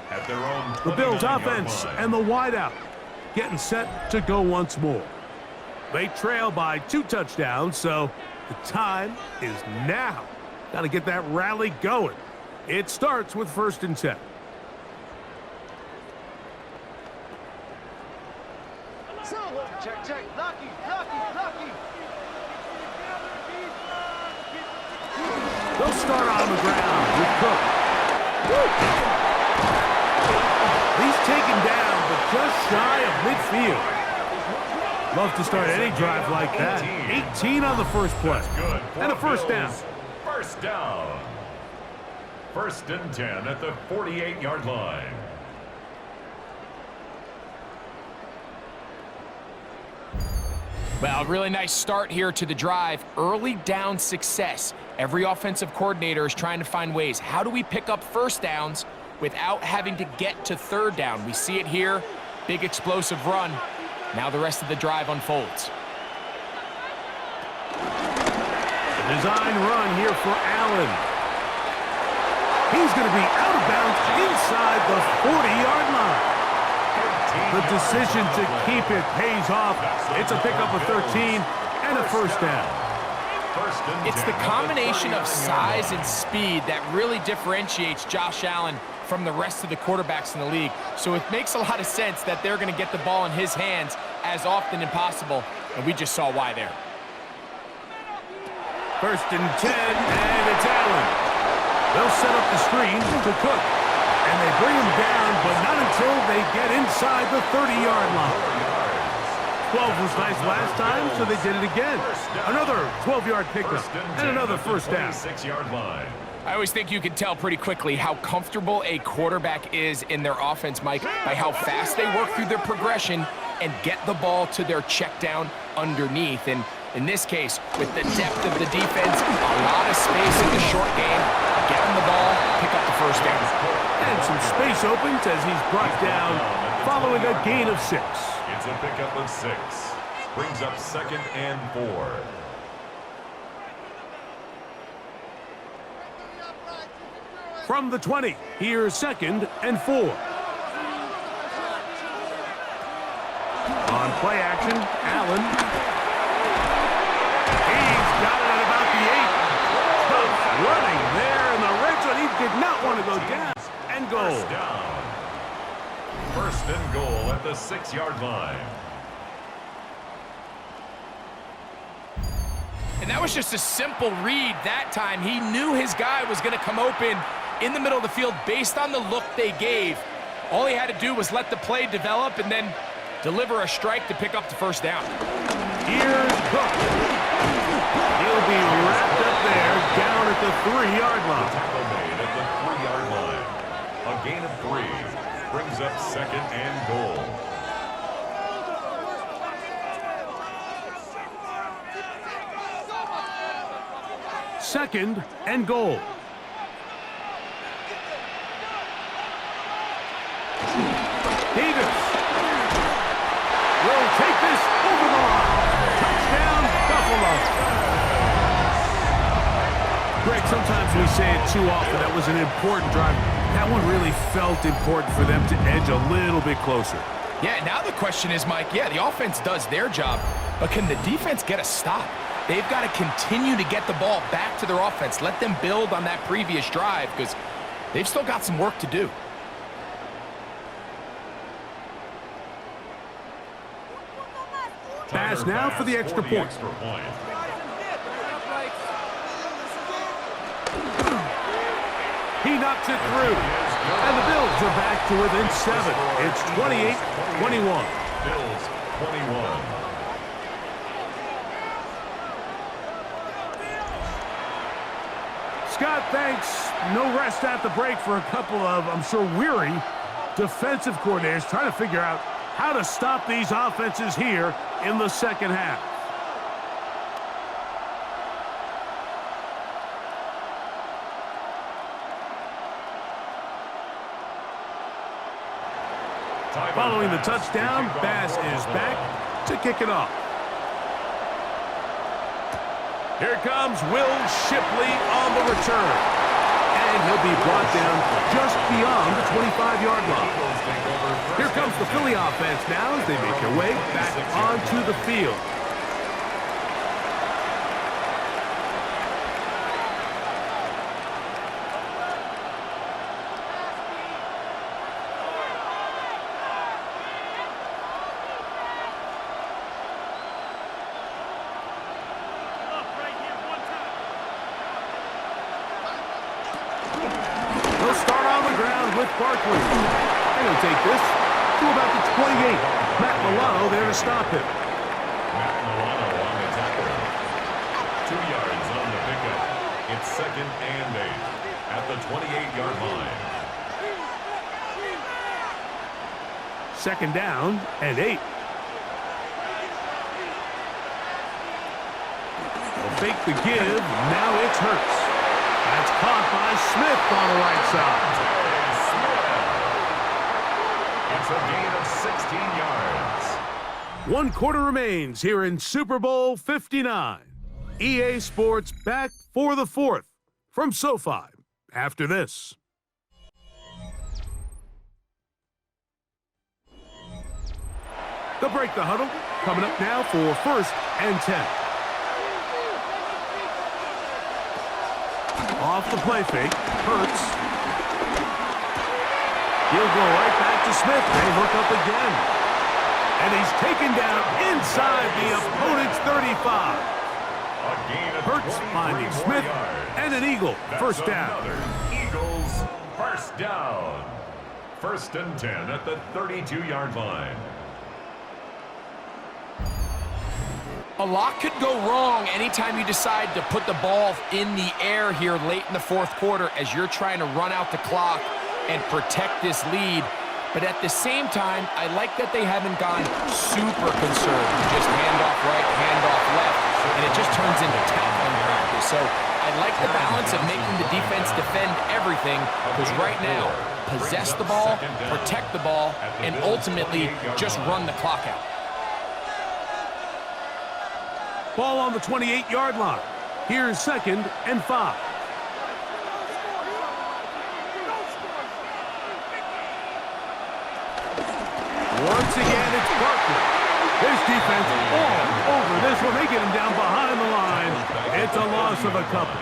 At their own The Bills offense and the wideout getting set to go once more. They trail by 2 touchdowns, so the time is now. Got to get that rally going. It starts with 1st and 10. Check. Lucky. They'll start on the ground with Cook. He's taken down, but just shy of midfield. Love to start any drive like that. 18 on the first play. And a 1st down. 1st down. 1st and 10 at the 48-yard line. Well, really nice start here to the drive. Early down success. Every offensive coordinator is trying to find ways. How do we pick up 1st downs without having to get to 3rd down? We see it here. Big explosive run. Now the rest of the drive unfolds. The design run here for Allen. He's going to be out of bounds inside the 40-yard line. The decision to keep it pays off. It's a pickup of 13 and a 1st down. It's the combination of size and speed that really differentiates Josh Allen from the rest of the quarterbacks in the league. So it makes a lot of sense that they're going to get the ball in his hands as often as possible, and we just saw why there. 1st and 10, and it's Allen. They'll set up the screen to Cook. And they bring him down, but not until they get inside the 30-yard line. 12 was nice last time, so they did it again. Another 12-yard pickup and another first down. 6-yard line. I always think you can tell pretty quickly how comfortable a quarterback is in their offense, Mike, by how fast they work through their progression and get the ball to their check down underneath. And in this case, with the depth of the defense, a lot of space in the short game, get him the ball, pick up the first down. And some space opens as he's brought down following a gain of 6. It's a pickup of 6. Brings up 2nd and 4. From the 20, here's 2nd and 4. On play action, Allen. He's got it at about the 8. Tough running there in the red zone. He did not want to go down. And goal. First down. 1st and goal at the 6-yard line. And that was just a simple read that time. He knew his guy was going to come open in the middle of the field based on the look they gave. All he had to do was let the play develop and then deliver a strike to pick up the first down. Here's Cook. He'll be wrapped up there down at the 3-yard line. Tackle made at the 3-yard line. A gain of 3 brings up 2nd and goal. Second and goal. Davis will take this over the line. Touchdown, Buffalo. Greg, sometimes we say it too often. That was an important drive. That one really felt important for them to edge a little bit closer. Yeah, now the question is, Mike, yeah, the offense does their job, but can the defense get a stop? They've got to continue to get the ball back to their offense. Let them build on that previous drive because they've still got some work to do. Pass now for the extra point. He knocks it through. And the Bills are back to within 7. It's 28-21. Bills 21. Scott, thanks. No rest at the break for a couple of, I'm sure, weary defensive coordinators trying to figure out how to stop these offenses here in the second half. Following the touchdown, Bass is back to kick it off. Here comes Will Shipley on the return. And he'll be brought down just beyond the 25-yard line. Here comes the Philly offense now as they make their way back onto the field. Barkley. And he'll take this to about the 28. Matt Milano there to stop him. Matt Milano on the tackle. 2 yards on the pickup. It's 2nd and 8 at the 28-yard line. 2nd down and 8. They'll fake the give. Now it's Hurts. That's caught by Smith on the right side. It's a gain of 16 yards. 1 quarter remains here in Super Bowl 59. EA Sports back for the 4th from SoFi after this. They'll break the huddle. Coming up now for 1st and 10. Off the play fake. Hurts. He'll go right back to Smith. They hook up again. And he's taken down inside the opponent's 35. A gain of Hurts 23 finding more Smith, yards. and an Eagle. That's First down. another Eagles first down. 1st and 10 at the 32-yard line. A lot could go wrong anytime you decide to put the ball in the air here late in the fourth quarter as you're trying to run out the clock and protect this lead. But at the same time, I like that they haven't gone super conservative. Just handoff right, handoff left, and it just turns into tackling practice. So I like the balance of making the defense defend everything, because right now, possess the ball, protect the ball, and ultimately just run the clock out. Ball on the 28-yard line. Here's 2nd and 5. Once again, it's Barkley. His defense all over this one. They get him down behind the line. It's a loss of a couple.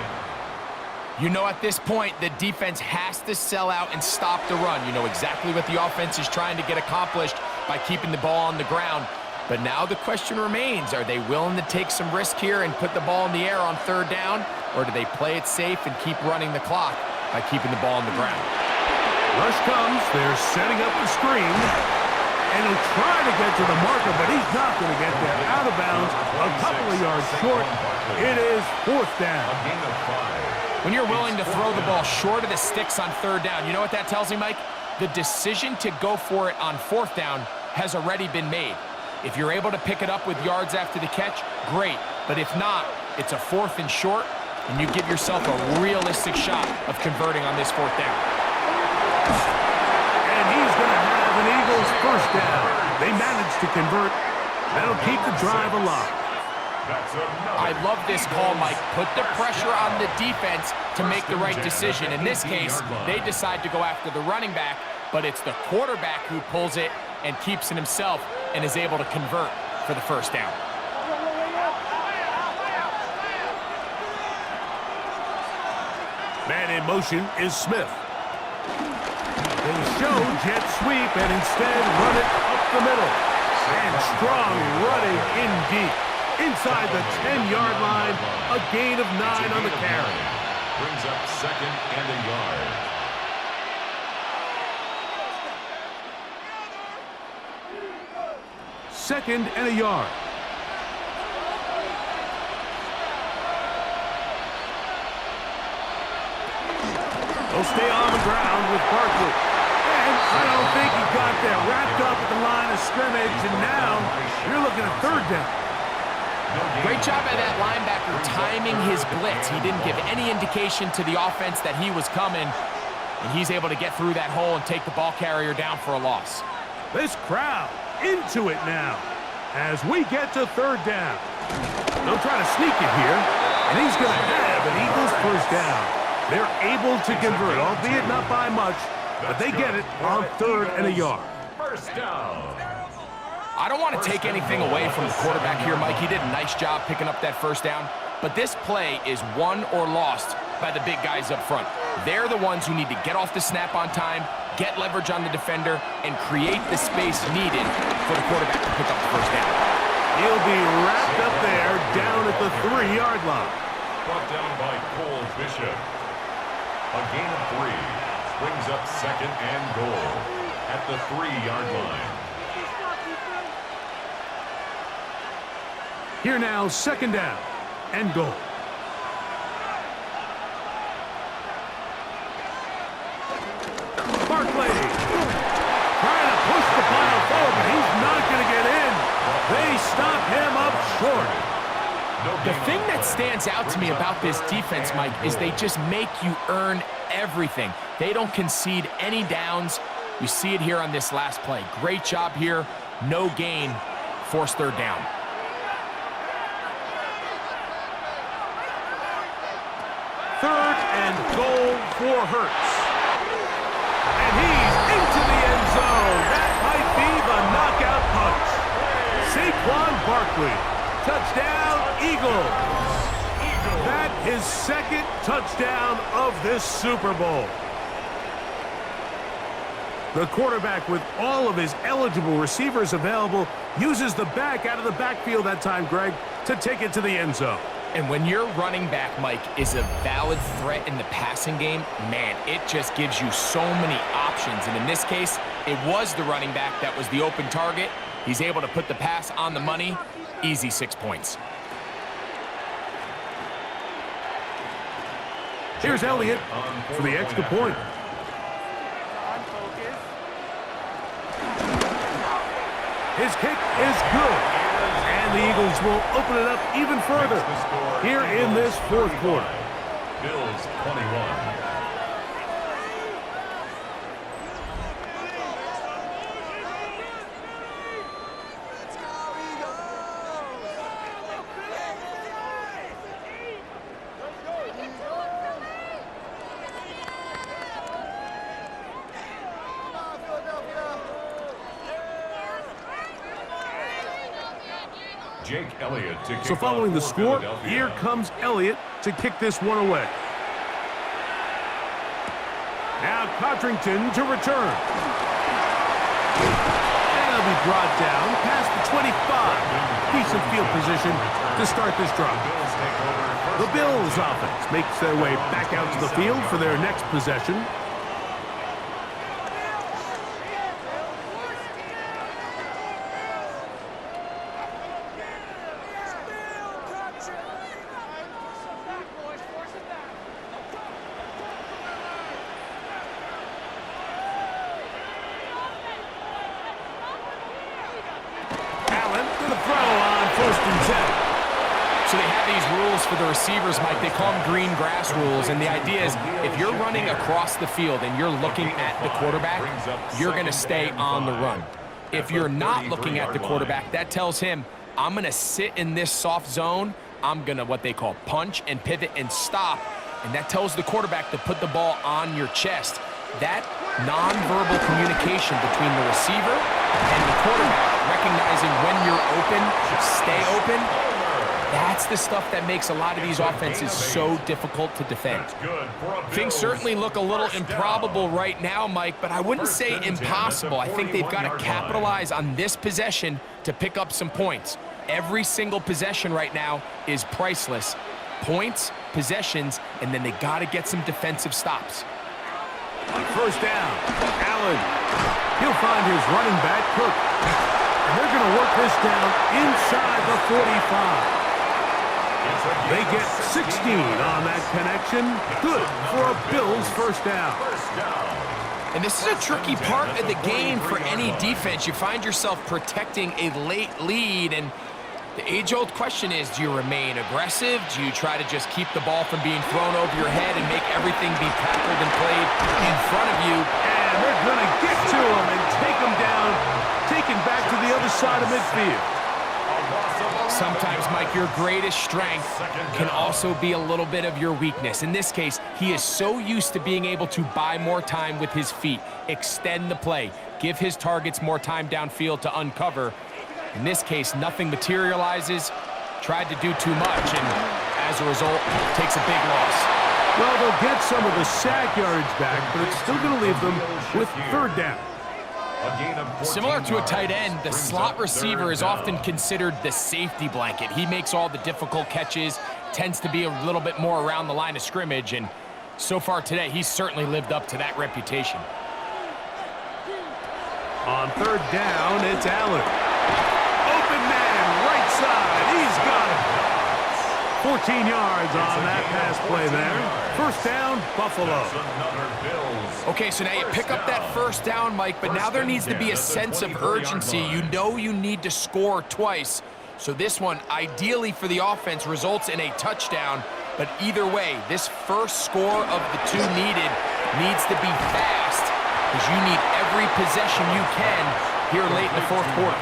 You know, at this point, the defense has to sell out and stop the run. You know exactly what the offense is trying to get accomplished by keeping the ball on the ground. But now the question remains, are they willing to take some risk here and put the ball in the air on 3rd down? Or do they play it safe and keep running the clock by keeping the ball on the ground? Rush comes. They're setting up the screen. And he'll try to get to the marker, but he's not going to get there. Out of bounds, a couple of yards short. It is 4th down. A gain of 5. When you're willing to throw the ball short of the sticks on 3rd down, you know what that tells me, Mike? The decision to go for it on 4th down has already been made. If you're able to pick it up with yards after the catch, great. But if not, it's a 4th and short, and you give yourself a realistic shot of converting on this 4th down. And he's going to have an Eagles first down. They managed to convert. That'll keep the drive alive. I love this call, Mike. Put the pressure on the defense to make the right decision. In this case, they decide to go after the running back, but it's the quarterback who pulls it and keeps it himself and is able to convert for the first down. Man in motion is Smith. They show jet sweep and instead run it up the middle. And strong running in deep. Inside the 10-yard line, a gain of 9 on the carry. Brings up 2nd and a yard. Second and a yard. They'll stay on the ground with Barkley. And I don't think he got that wrapped up at the line of scrimmage, and now you're looking at 3rd down. Great job by that linebacker timing his blitz. He didn't give any indication to the offense that he was coming, and he's able to get through that hole and take the ball carrier down for a loss. This crowd into it now as we get to 3rd down. They'll try to sneak it here, and he's going to have an Eagles first down. They're able to convert, albeit not by much, but they get it on 3rd and a yard. First down. I don't want to take anything away from the quarterback here, Mike. He did a nice job picking up that first down, but this play is won or lost by the big guys up front. They're the ones who need to get off the snap on time, get leverage on the defender, and create the space needed for the quarterback to pick up the first down. He'll be wrapped up there down at the 3-yard line. Brought down by Cole Bishop. A gain of 3 brings up 2nd and goal at the 3-yard line. Here now, 2nd down and goal. Barkley trying to push the pile forward, but he's not going to get in. They stop him up short. The thing that stands out to me about this defense, Mike, is they just make you earn everything. They don't concede any downs. You see it here on this last play. Great job here. No gain. Forced 3rd down. Third and goal for Hurts. And he's into the end zone. That might be the knockout punch. Saquon Barkley. Touchdown, Eagles. That is 2nd touchdown of this Super Bowl. The quarterback, with all of his eligible receivers available, uses the back out of the backfield that time, Greg, to take it to the end zone. And when your running back, Mike, is a valid threat in the passing game, man, it just gives you so many options. And in this case, it was the running back that was the open target. He's able to put the pass on the money. Easy 6 points. Here's Elliott for the extra point. His kick is good. And the Eagles will open it up even further here in this fourth quarter. Bills 21. Jake Elliott to kick So following the off for score, Philadelphia. here comes Elliott to kick this one away. Now Codrington to return. And he'll be brought down past the 25. Decent field position to start this drive. The Bills offense makes their way back out to the field for their next possession. So they have these rules for the receivers, Mike. They call them green grass rules, and the idea is if you're running across the field and you're looking at the quarterback, you're going to stay on the run. If you're not looking at the quarterback, that tells him, I'm going to sit in this soft zone. I'm going to what they call punch and pivot and stop, and that tells the quarterback to put the ball on your chest. That nonverbal communication between the receiver and the quarterback, recognizing when you're open, stay open, that's the stuff that makes a lot of these offenses so difficult to defend. Things certainly look a little improbable right now, Mike, but I wouldn't say impossible. I think they've got to capitalize on this possession to pick up some points. Every single possession right now is priceless. Points, possessions, and then they got to get some defensive stops. First down, Allen. He'll find his running back, Cook. And they're going to work this down inside the 45. They get 16 on that connection. Good for a Bills first down. And this is a tricky part of the game for any defense. You find yourself protecting a late lead, and the age-old question is, do you remain aggressive? Do you try to just keep the ball from being thrown over your head and make everything be tackled and played in front of you? And they're going to get to him and take him down, taken back to the other side of midfield. Sometimes, Mike, your greatest strength can also be a little bit of your weakness. In this case, he is so used to being able to buy more time with his feet, extend the play, give his targets more time downfield to uncover. In this case, nothing materializes, tried to do too much, and as a result, takes a big loss. Well, they'll get some of the sack yards back, but it's still going to leave them with third down. Similar to a tight end, the slot receiver is often considered the safety blanket. He makes all the difficult catches, tends to be a little bit more around the line of scrimmage, and so far today, he's certainly lived up to that reputation. On third down, it's Allen. Open man, right side, he's got it. 14 yards on that pass play there. First down, Buffalo. Okay, so now you pick up that first down, Mike, but now there needs to be a sense of urgency. You know you need to score twice. So this one, ideally for the offense, results in a touchdown. But either way, this first score of the two needed needs to be fast, because you need every possession you can here late in the fourth quarter.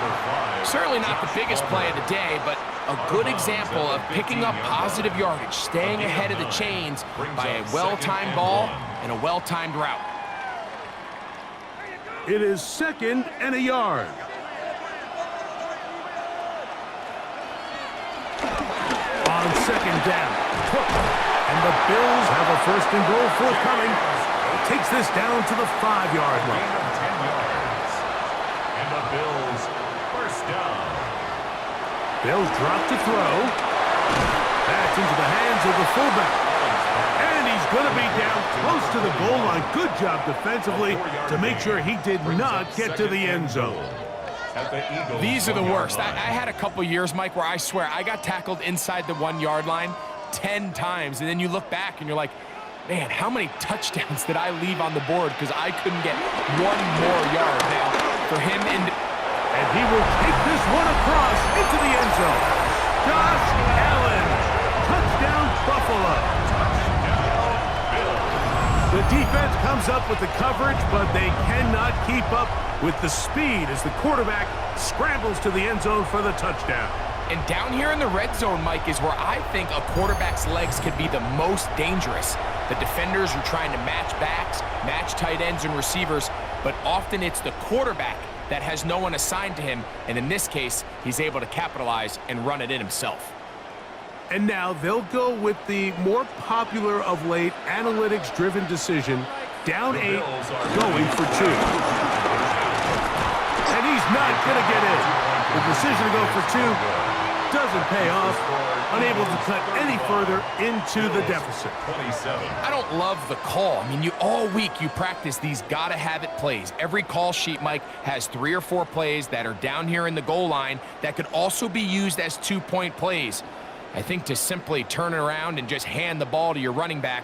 Certainly not the biggest play of the day, but a good example of picking up positive yardage, staying ahead of the chains by a well-timed ball and a well-timed route. It is second and a yard. On second down, Cook. And the Bills have a first and goal forthcoming. Takes this down to the 5-yard line. 10 yards. And the Bills first down. Bills drop to throw. That's into the hands of the fullback. And he's going to be down close to the goal line. Good job defensively to make sure he did not get to the end zone. These are the worst. I had a couple years, Mike, where I swear I got tackled inside the 1 yard line 10 times, and then you look back and you're like, man, how many touchdowns did I leave on the board because I couldn't get one more yard? Now, for him, and he will take this one across into the end zone. Josh Allen, touchdown Buffalo. The defense comes up with the coverage, but they cannot keep up with the speed as the quarterback scrambles to the end zone for the touchdown. And down here in the red zone, Mike, is where I think a quarterback's legs could be the most dangerous. The defenders are trying to match backs, match tight ends and receivers, but often it's the quarterback that has no one assigned to him, and in this case, he's able to capitalize and run it in himself. And now they'll go with the more popular of late analytics-driven decision, down 8, going for 2. And he's not going to get in. The decision to go for 2 doesn't pay off, unable to cut any further into the deficit. I don't love the call. I mean, all week you practice these gotta-have-it plays. Every call sheet, Mike, has 3 or 4 plays that are down here in the goal line that could also be used as 2-point plays. I think to simply turn it around and just hand the ball to your running back,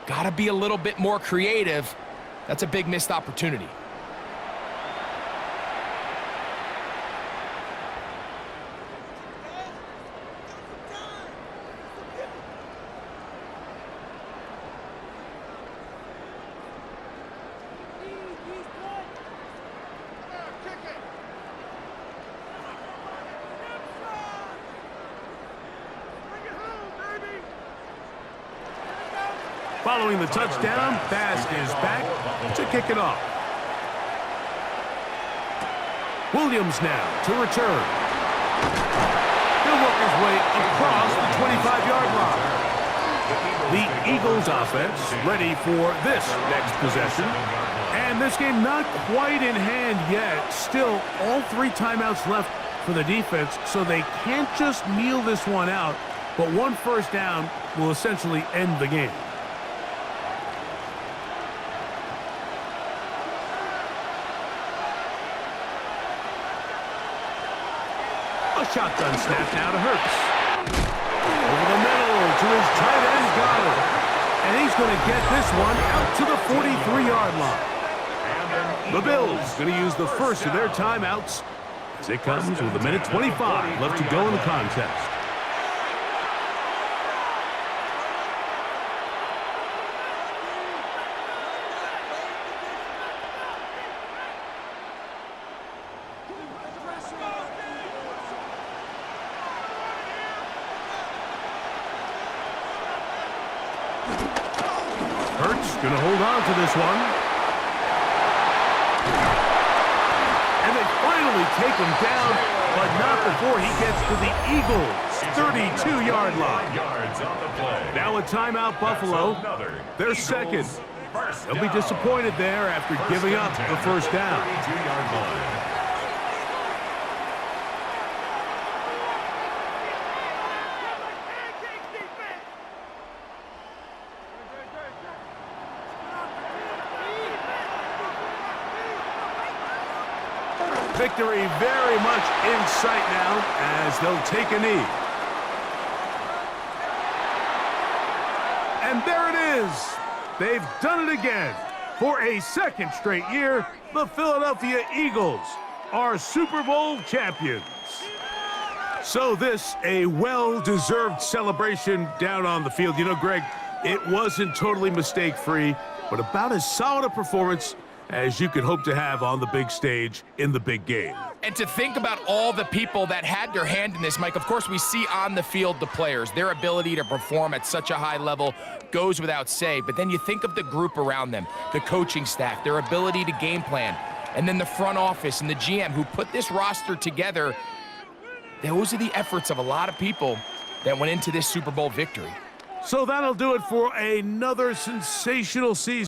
gotta be a little bit more creative. That's a big missed opportunity. Following the touchdown, Bass is back to kick it off. Williams now to return. He'll work his way across the 25-yard line. The Eagles offense ready for this next possession. And this game not quite in hand yet. Still, all 3 timeouts left for the defense, so they can't just kneel this one out, but 1 first down will essentially end the game. A shotgun snap now to Hurts. Over the middle to his tight end, Goddard. And he's going to get this one out to the 43-yard line. The Bills going to use the first of their timeouts as it comes with 1:25 left to go in the contest. Hurts going to hold on to this one. And they finally take him down, but not before he gets to the Eagles' 32-yard line. Now a timeout, Buffalo. They're second. They'll be disappointed there after giving up the first down. Victory very much in sight now as they'll take a knee. And there it is. They've done it again. For a second straight year, the Philadelphia Eagles are Super Bowl champions. So this, a well-deserved celebration down on the field. You know, Greg, it wasn't totally mistake-free, but about as solid a performance as you could hope to have on the big stage in the big game. And to think about all the people that had their hand in this, Mike, of course we see on the field the players, their ability to perform at such a high level goes without say, but then you think of the group around them, the coaching staff, their ability to game plan, and then the front office and the GM who put this roster together. Those are the efforts of a lot of people that went into this Super Bowl victory. So that'll do it for another sensational season.